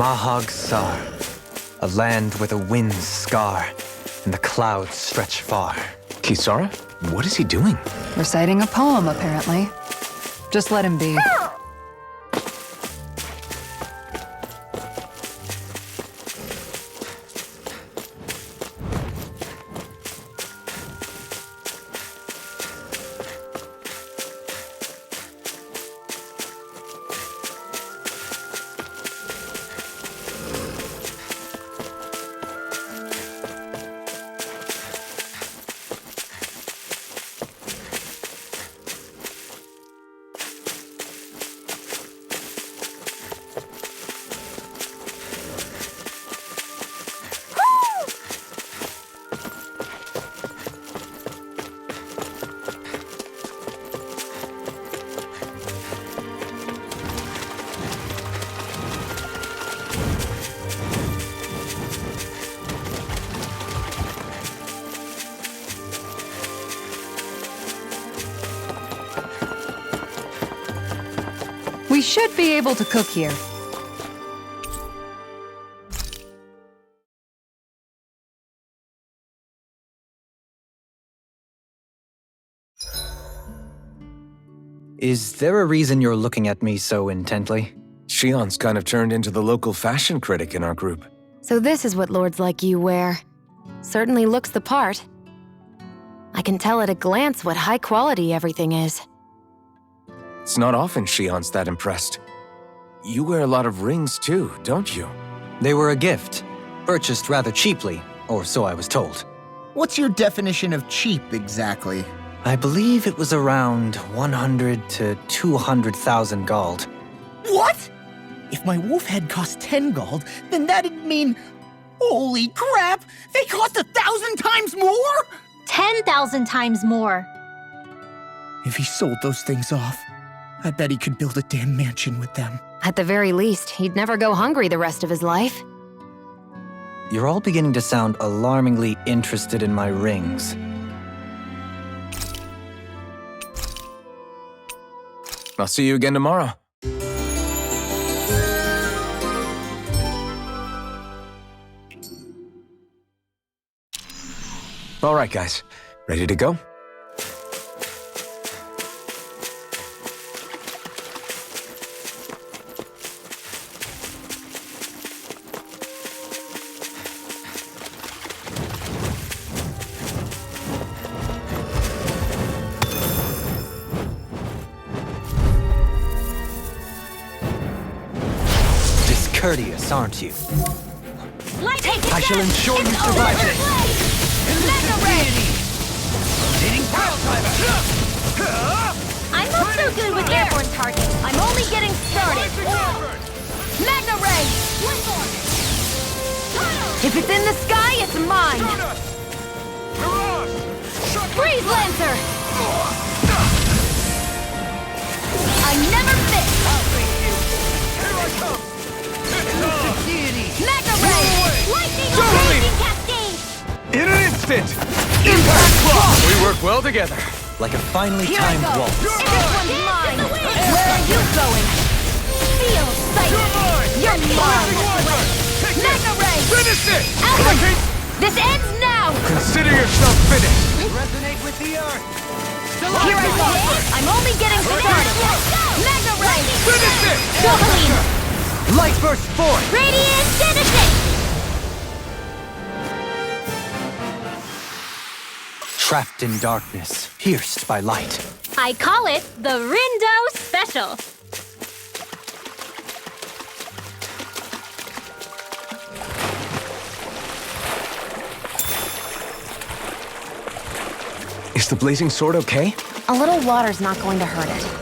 Mahag Saar, a land where the winds scar and the clouds stretch far. Kisara? What is he doing? Reciting a poem, apparently. Just let him be. We should be able to cook here. Is there a reason you're looking at me so intently? Shion's kind of turned into the local fashion critic in our group. So this is what lords like you wear. Certainly looks the part. I can tell at a glance what high quality everything is. It's not often Shion's that impressed. You wear a lot of rings too, don't you? They were a gift, purchased rather cheaply, or so I was told. What's your definition of cheap, exactly? I believe it was around 100 to 200,000 gold. What? If my wolf head cost 10 gold, then that'd mean... Holy crap! They cost 1,000 times more?! 10,000 times more. If he sold those things off, I bet he could build a damn mansion with them. At the very least, he'd never go hungry the rest of his life. You're all beginning to sound alarmingly interested in my rings. I'll see you again tomorrow. All right, guys. Ready to go? Discourteous, aren't you? I shall ensure you survive this. I'm not so good with airborne targets. I'm only getting started. Magna Ray! If it's in the sky, it's mine. Freeze Lancer! I never miss. Magna Ray! Lightning Raging Cascade! In an instant! Impact Claw! We work well together. Like a finely timed waltz. This one's mine! Where are you going? Feel sight! You're mine! Magna Ray! Finish it! Alphen! This ends now! Consider yourself finished. Resonate with the earth! Here I go! I'm only getting started! Magna Ray! Finish it! Dahnans! Light burst forth! Radiant Genesis! Trapped in darkness, pierced by light. I call it the Rindo Special. Is the blazing sword okay? A little water's not going to hurt it.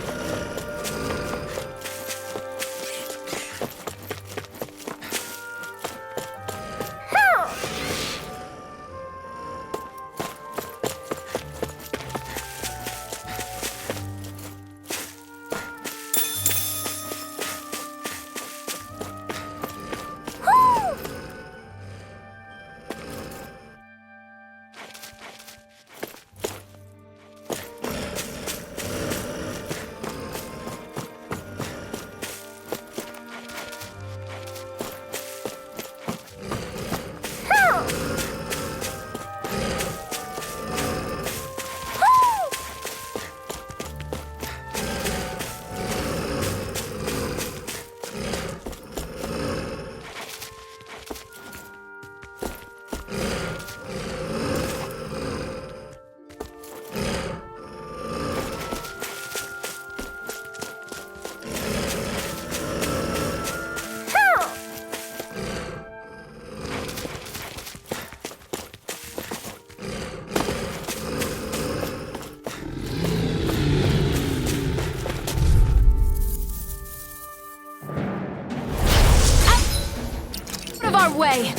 way!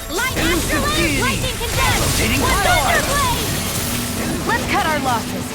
Light after light! Lightning condemned! Thunder blade! Let's cut our losses.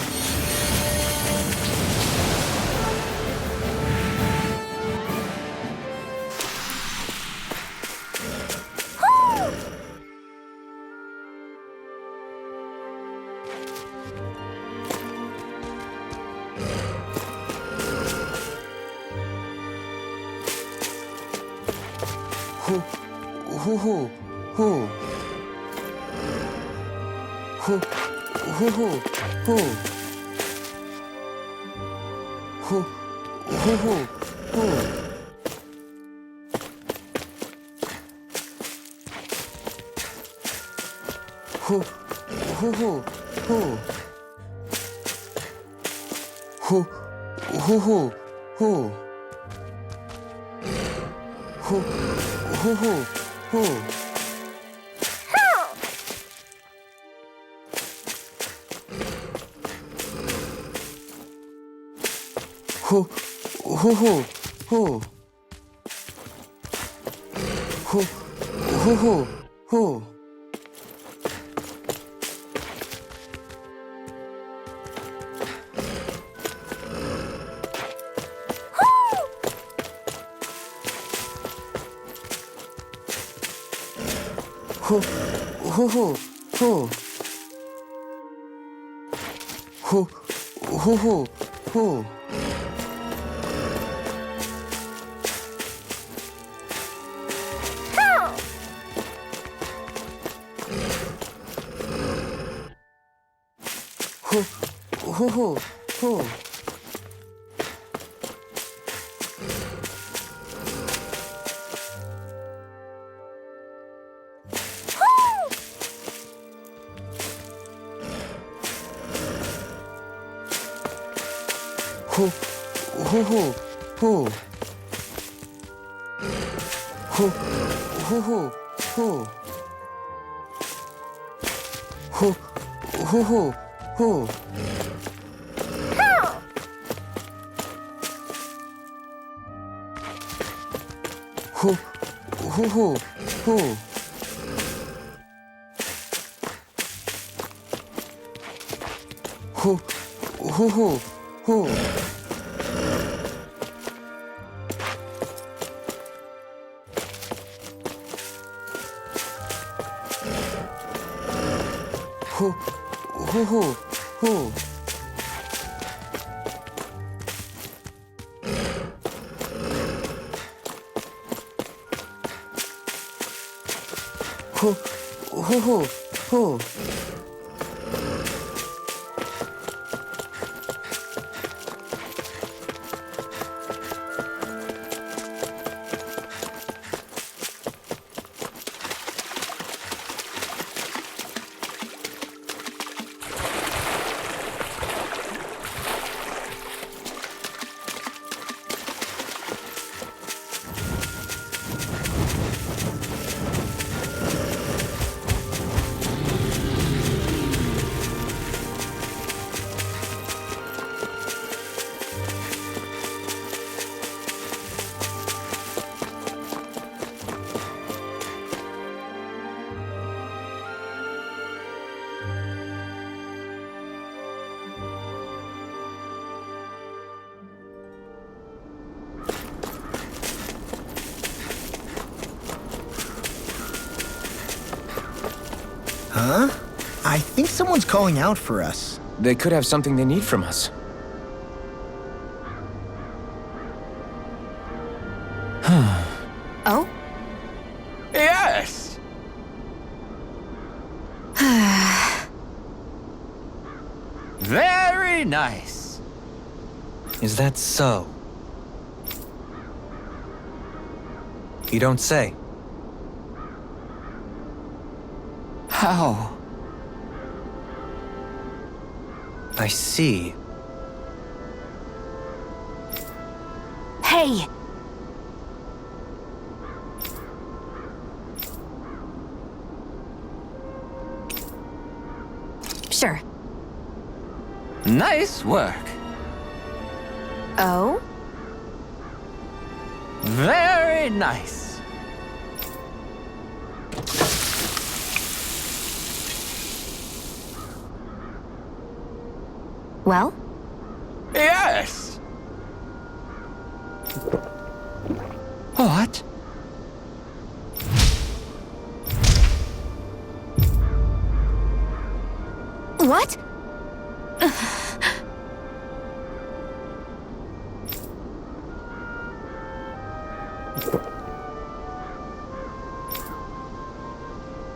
Huh? I think someone's calling out for us. They could have something they need from us. Oh? Yes! Very nice. Is that so? You don't say. How? I see. Hey! Sure. Nice work. Oh? Very nice. Well? Yes! What? What?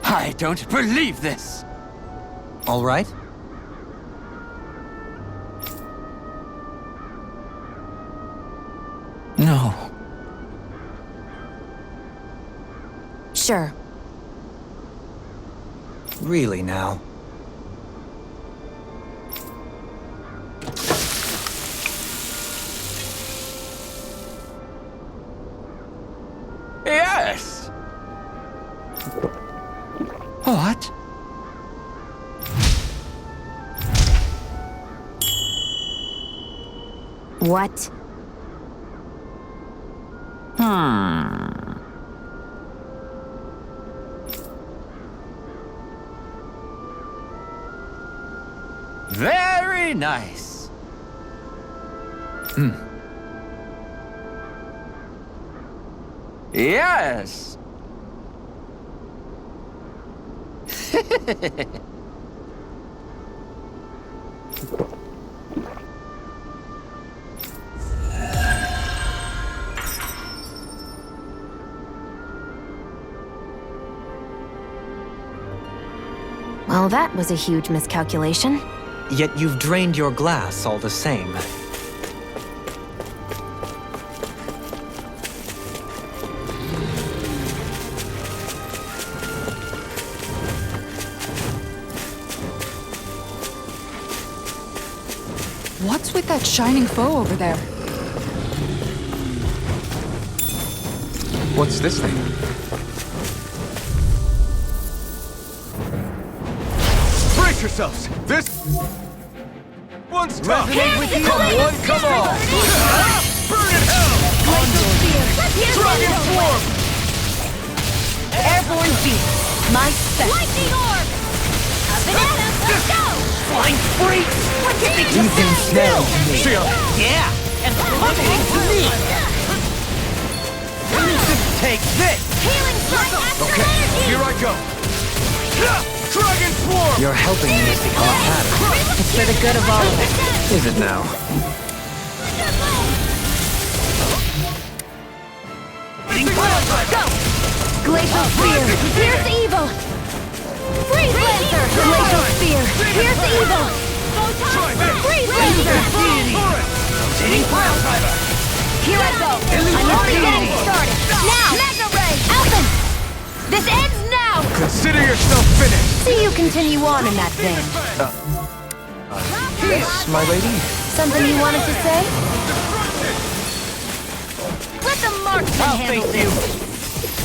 I don't believe this! All right? No. Sure. Really now? Yes! What? What? Very nice. Yes. Well, that was a huge miscalculation. Yet you've drained your glass all the same. What's with that shining foe over there? What's this thing? Brace yourselves! This one's tough! With you, one, come on! Burn in hell! Dragon Swarm! Airborne beast. My special. Lightning orb! Bananas, let's go! Flying freaks! What did they just Snell to me. See ya! Yeah! And plummeting to me! Take this! Healing strike, astral energy! Here I go! Dragon Swarm! You're helping me become a pattern. It's for the good of all of us. Is it now? Go! Glacial Spear. Pierce evil. Freeze Lancer! Glacial Spear. Pierce evil. Freeze Lancer! Rotating Pile Driver! Here I go. I'm already getting started. Now! Mega Ray! Alphen! This ends now! Consider yourself finished! See you continue on in that vein. Yes, my lady. Something you wanted to say? Let the marksman I'll handle face this! you.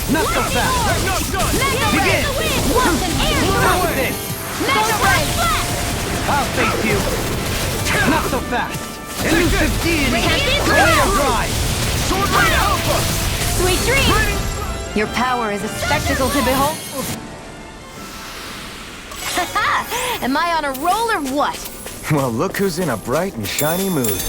Not so fast. Not done! Mega Ray! Begin. Wolf and air Go strike! with it. Mega Ray! I'll face you. Not so fast. Elusive deity. Champion Laser Drive! drive. Sword Rain Alpha! Sweet dreams! Your power is a spectacle to behold. Am I on a roll or what? Well, look who's in a bright and shiny mood.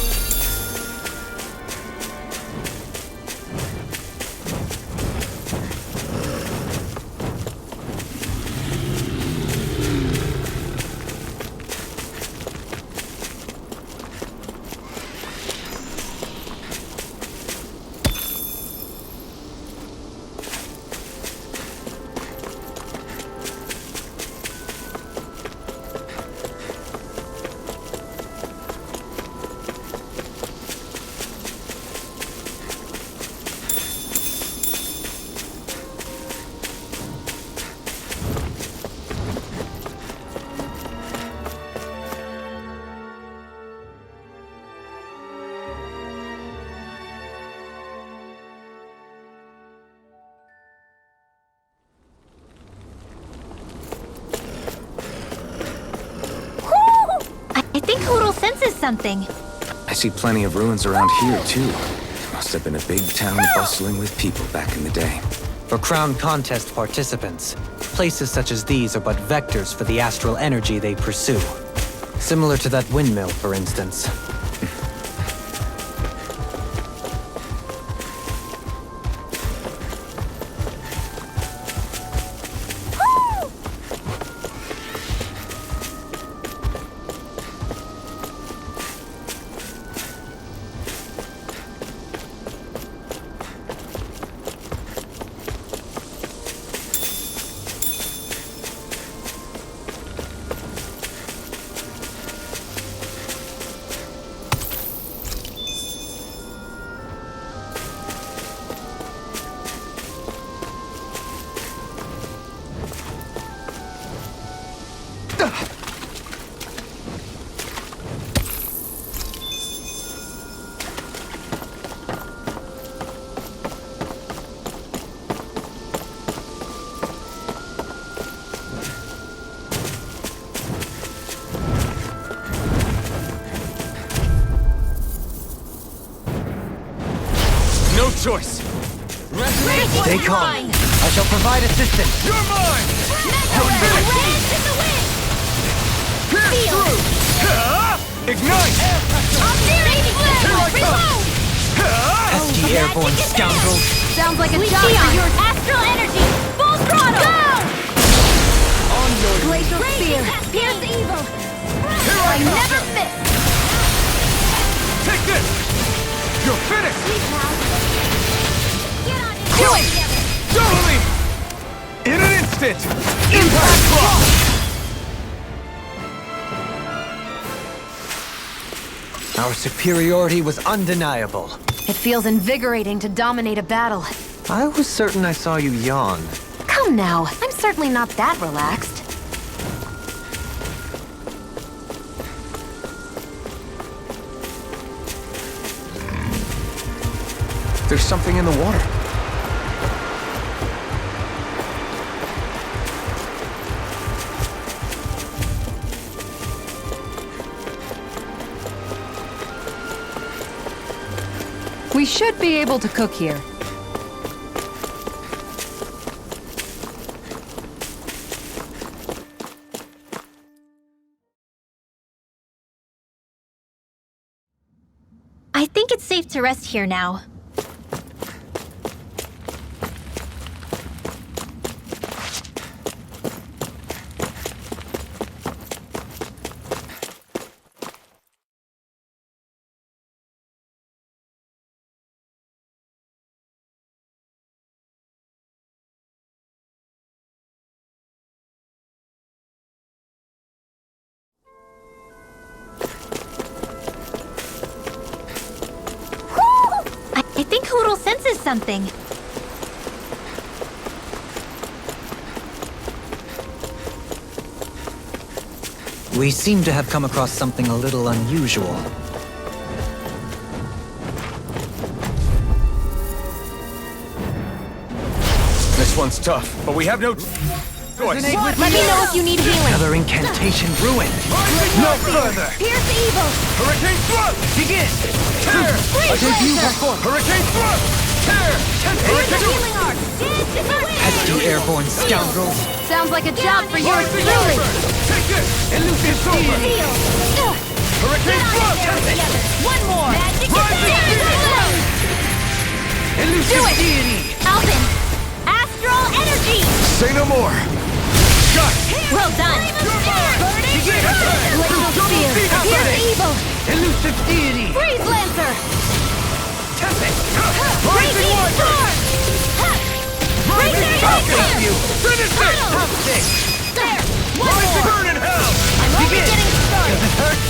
I think Hoodle senses something. I see plenty of ruins around here, too. Must have been a big town bustling with people back in the day. For crown contest participants, places such as these are but vectors for the astral energy they pursue. Similar to that windmill, for instance. No choice! Stay calm. I shall provide assistance. You're mine! Pierce through! Ignite! Here I come! Pesky airborne scoundrels. Sounds like a job Leon, for your astral energy! Full throttle! Go! glacial spear. Pierce evil! Here I come! Never miss! Take this! You're finished! Get on it! Do it! Totally! In an instant! Impact block! Our superiority was undeniable. It feels invigorating to dominate a battle. I was certain I saw you yawn. Come now, I'm certainly not that relaxed. There's something in the water. We should be able to cook here. I think it's safe to rest here now. I think Hoodle senses something. We seem to have come across something a little unusual. This one's tough, but we have no choice. Let me know if you need healing. Another incantation ruined. No further! Pierce evil! Hurricane Thrust! Begin! Tear! Freeze Lancer! Hurricane Thrust! Tear! Hurricane Healing arc! Dance in the wind! Pesky airborne scoundrels. Sounds like a job for your Rising truly. Ember! Take this! Elusive Silver! Seal! Hurricane Thrust! Together! One more! Magic Rising attack! Elusive Deity! Alphen! Astral energy! Say no more! Shot! Well done! Begin! Glacial spear! Pierce evil! Elusive Deity! Freeze Lancer! Tempest! Breaking Rising Wiper! Storm! Breaking Falcon! Lancer! Finish it! Top six! There! One Rising more! Burn in Hell! I'm only getting started! Does it hurt?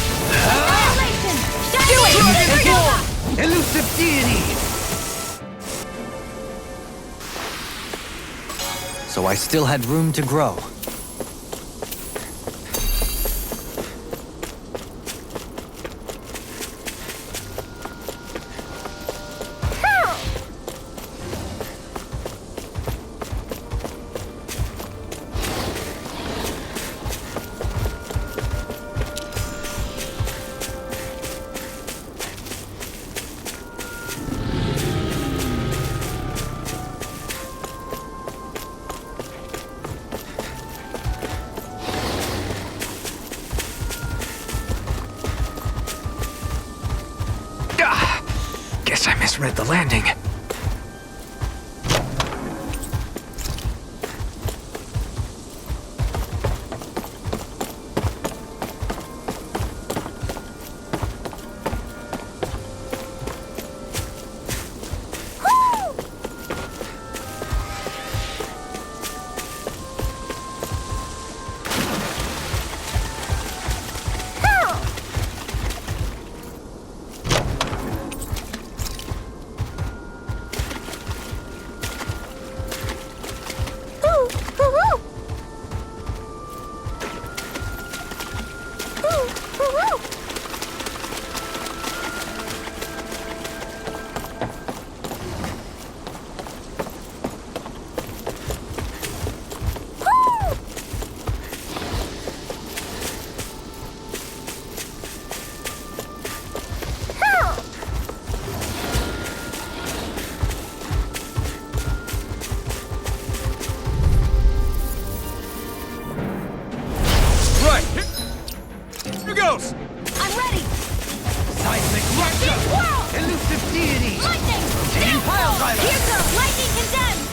Annihilation! Do it! Elusive deity! So I still had room to grow. misread the landing.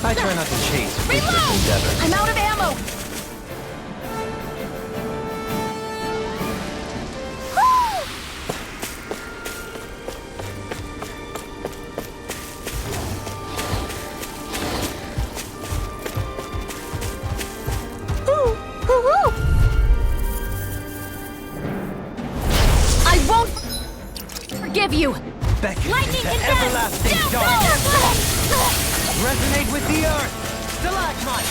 I try not to chase fruitless endeavor. I'm out of ammo! I won't forgive you! Beckon Lightning into condemned! everlasting Down, darkness. Resonate with the earth! Stalagmite!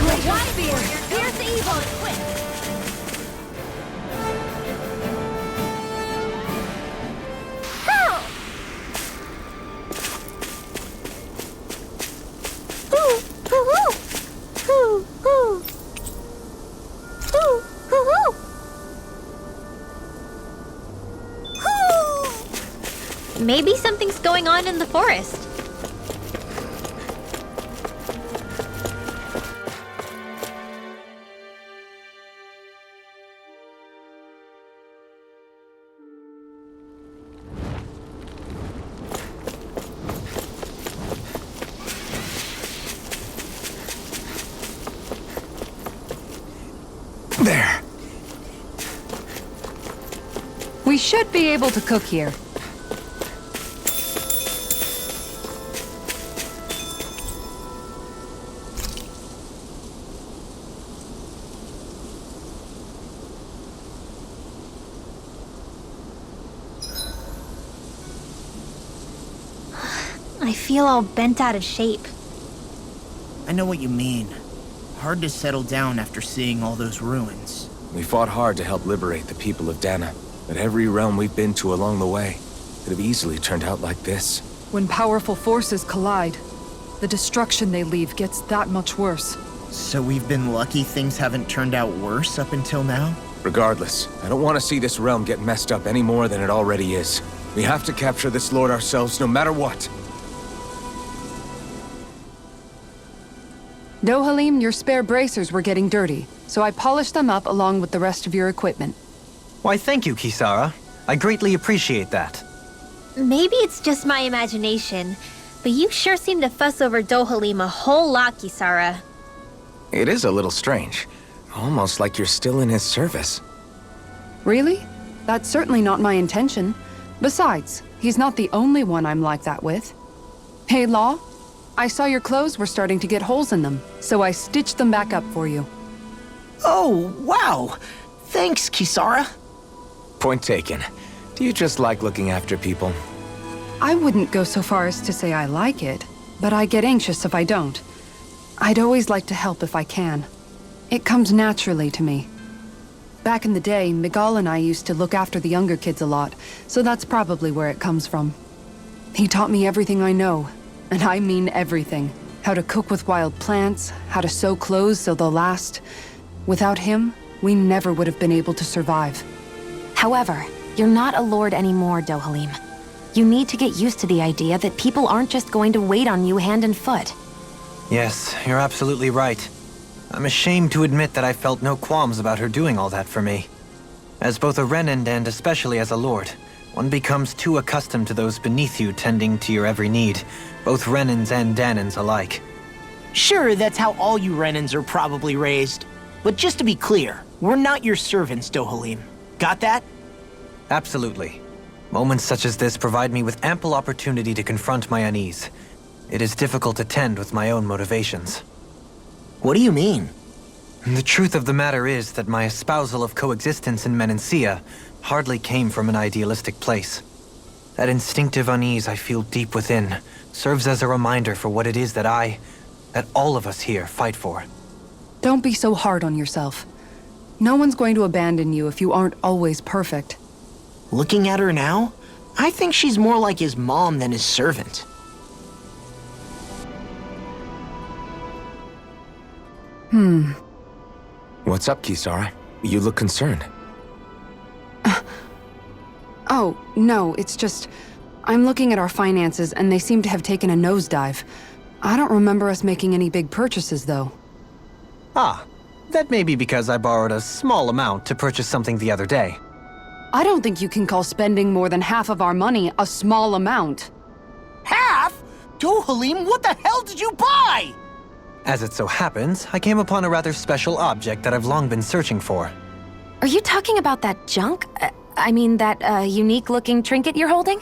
Great White Spear! Here's the evil and quick! Maybe something's going on in the forest. There. We should be able to cook here. I feel all bent out of shape. I know what you mean. Hard to settle down after seeing all those ruins. We fought hard to help liberate the people of Dana, but every realm we've been to along the way could have easily turned out like this. When powerful forces collide, the destruction they leave gets that much worse. So we've been lucky things haven't turned out worse up until now? Regardless, I don't want to see this realm get messed up any more than it already is. We have to capture this lord ourselves no matter what. Dohalim, your spare bracers were getting dirty, so I polished them up along with the rest of your equipment. Why, thank you, Kisara. I greatly appreciate that. Maybe it's just my imagination, but you sure seem to fuss over Dohalim a whole lot, Kisara. It is a little strange. Almost like you're still in his service. Really? That's certainly not my intention. Besides, he's not the only one I'm like that with. Hey, Law, I saw your clothes were starting to get holes in them, so I stitched them back up for you. Oh, wow! Thanks, Kisara. Point taken. Do you just like looking after people? I wouldn't go so far as to say I like it, but I get anxious if I don't. I'd always like to help if I can. It comes naturally to me. Back in the day, Miguel and I used to look after the younger kids a lot, so that's probably where it comes from. He taught me everything I know, and I mean everything. How to cook with wild plants, how to sew clothes so they'll last. Without him, we never would have been able to survive. However, you're not a lord anymore, Dohalim. You need to get used to the idea that people aren't just going to wait on you hand and foot. Yes, you're absolutely right. I'm ashamed to admit that I felt no qualms about her doing all that for me. As both a Renan and especially as a lord, One becomes too accustomed to those beneath you tending to your every need, both Renans and Dahnans alike. Sure, that's how all you Renans are probably raised. But just to be clear, we're not your servants, Dohalim. Got that? Absolutely. Moments such as this provide me with ample opportunity to confront my unease. It is difficult to tend with my own motivations. What do you mean? The truth of the matter is that my espousal of coexistence in Menancia hardly came from an idealistic place. That instinctive unease I feel deep within serves as a reminder for what it is that all of us here fight for. Don't be so hard on yourself. No one's going to abandon you if you aren't always perfect. Looking at her now, I think she's more like his mom than his servant. What's up, Kisara? You look concerned. Oh, no, it's just... I'm looking at our finances and they seem to have taken a nosedive. I don't remember us making any big purchases, though. Ah, that may be because I borrowed a small amount to purchase something the other day. I don't think you can call spending more than half of our money a small amount. Half? Dohalim, what the hell did you buy? As it so happens, I came upon a rather special object that I've long been searching for. Are you talking about that junk? That unique-looking trinket you're holding?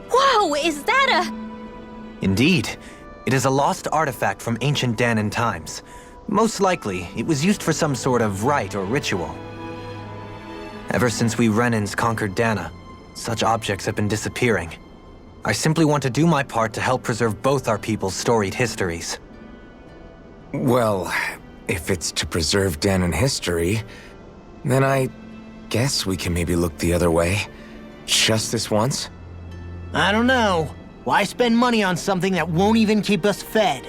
Whoa, is that Indeed. It is a lost artifact from ancient Dahnan times. Most likely, it was used for some sort of rite or ritual. Ever since we Renans conquered Dahna, such objects have been disappearing. I simply want to do my part to help preserve both our people's storied histories. Well, if it's to preserve Dahnan history, then I guess we can maybe look the other way. Just this once? I don't know. Why spend money on something that won't even keep us fed?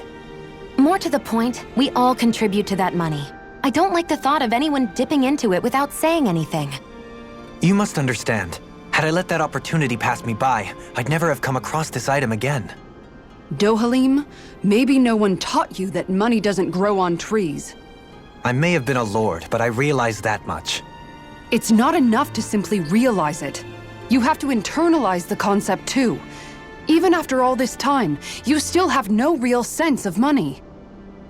More to the point, we all contribute to that money. I don't like the thought of anyone dipping into it without saying anything. You must understand. Had I let that opportunity pass me by, I'd never have come across this item again. Dohalim, maybe no one taught you that money doesn't grow on trees. I may have been a lord, but I realize that much. It's not enough to simply realize it. You have to internalize the concept too. Even after all this time, you still have no real sense of money.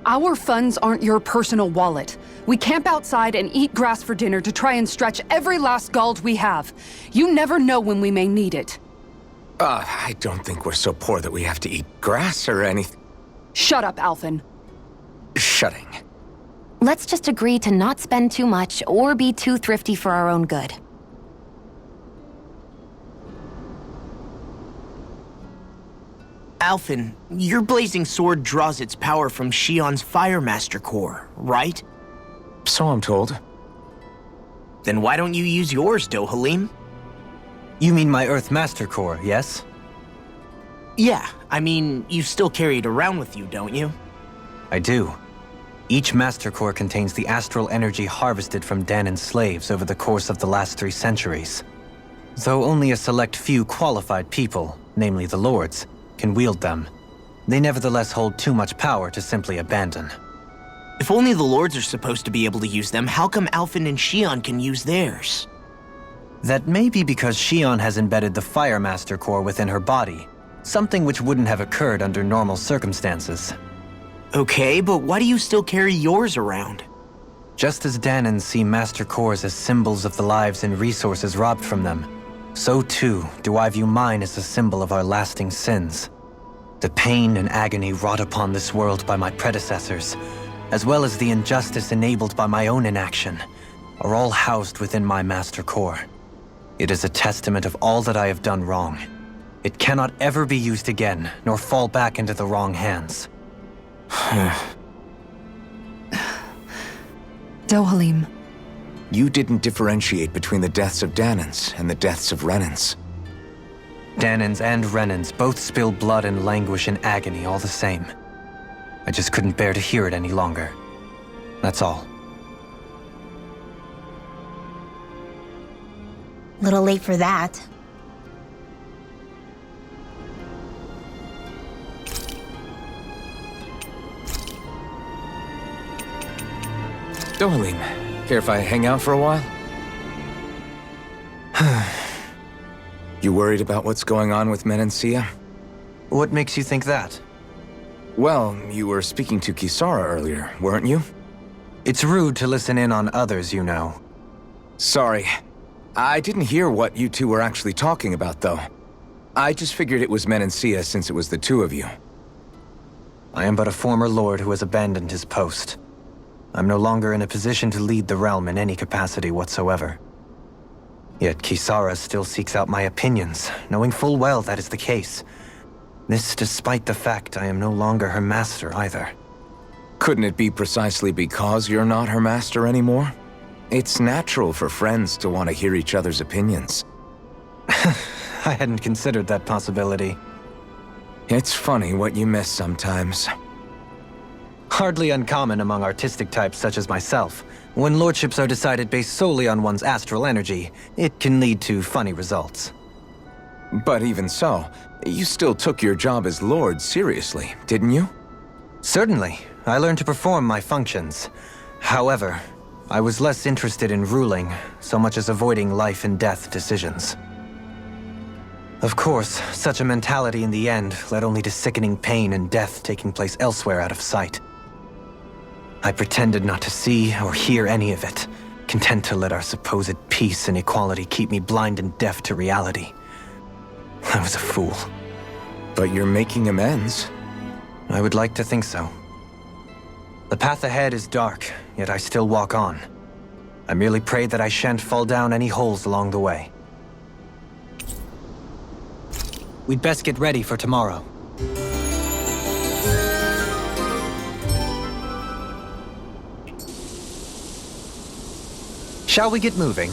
Our funds aren't your personal wallet. We camp outside and eat grass for dinner to try and stretch every last gold we have. You never know when we may need it. I don't think we're so poor that we have to eat grass or anything. Shut up, Alphen. Shutting. Let's just agree to not spend too much or be too thrifty for our own good. Alphen, your blazing sword draws its power from Shion's Firemaster core, right? So I'm told. Then why don't you use yours, Dohalim? You mean my Earth Master Core, yes? Yeah, I mean, you still carry it around with you, don't you? I do. Each Master Core contains the astral energy harvested from Dahnan's slaves over the course of the last 3 centuries. Though only a select few qualified people, namely the Lords, can wield them, they nevertheless hold too much power to simply abandon. If only the Lords are supposed to be able to use them, how come Alphen and Shion can use theirs? That may be because Shion has embedded the Firemaster Core within her body, something which wouldn't have occurred under normal circumstances. Okay, but why do you still carry yours around? Just as Dahnans see Master Cores as symbols of the lives and resources robbed from them, so too do I view mine as a symbol of our lasting sins. The pain and agony wrought upon this world by my predecessors, as well as the injustice enabled by my own inaction, are all housed within my Master Core. It is a testament of all that I have done wrong. It cannot ever be used again, nor fall back into the wrong hands. Dohalim. You didn't differentiate between the deaths of Dahnans and the deaths of Renans. Dahnans and Renans both spill blood and languish in agony all the same. I just couldn't bear to hear it any longer. That's all. Little late for that. Dohalim, care if I hang out for a while? You worried about what's going on with Menancia? What makes you think that? Well, you were speaking to Kisara earlier, weren't you? It's rude to listen in on others, you know. Sorry. I didn't hear what you two were actually talking about, though. I just figured it was Menancia since it was the two of you. I am but a former lord who has abandoned his post. I'm no longer in a position to lead the realm in any capacity whatsoever. Yet Kisara still seeks out my opinions, knowing full well that is the case. This despite the fact I am no longer her master either. Couldn't it be precisely because you're not her master anymore? It's natural for friends to want to hear each other's opinions. I hadn't considered that possibility. It's funny what you miss sometimes. Hardly uncommon among artistic types such as myself. When lordships are decided based solely on one's astral energy, it can lead to funny results. But even so, you still took your job as lord seriously, didn't you? Certainly. I learned to perform my functions. However, I was less interested in ruling, so much as avoiding life and death decisions. Of course, such a mentality in the end led only to sickening pain and death taking place elsewhere out of sight. I pretended not to see or hear any of it, content to let our supposed peace and equality keep me blind and deaf to reality. I was a fool. But you're making amends. I would like to think so. The path ahead is dark, yet I still walk on. I merely pray that I shan't fall down any holes along the way. We'd best get ready for tomorrow. Shall we get moving?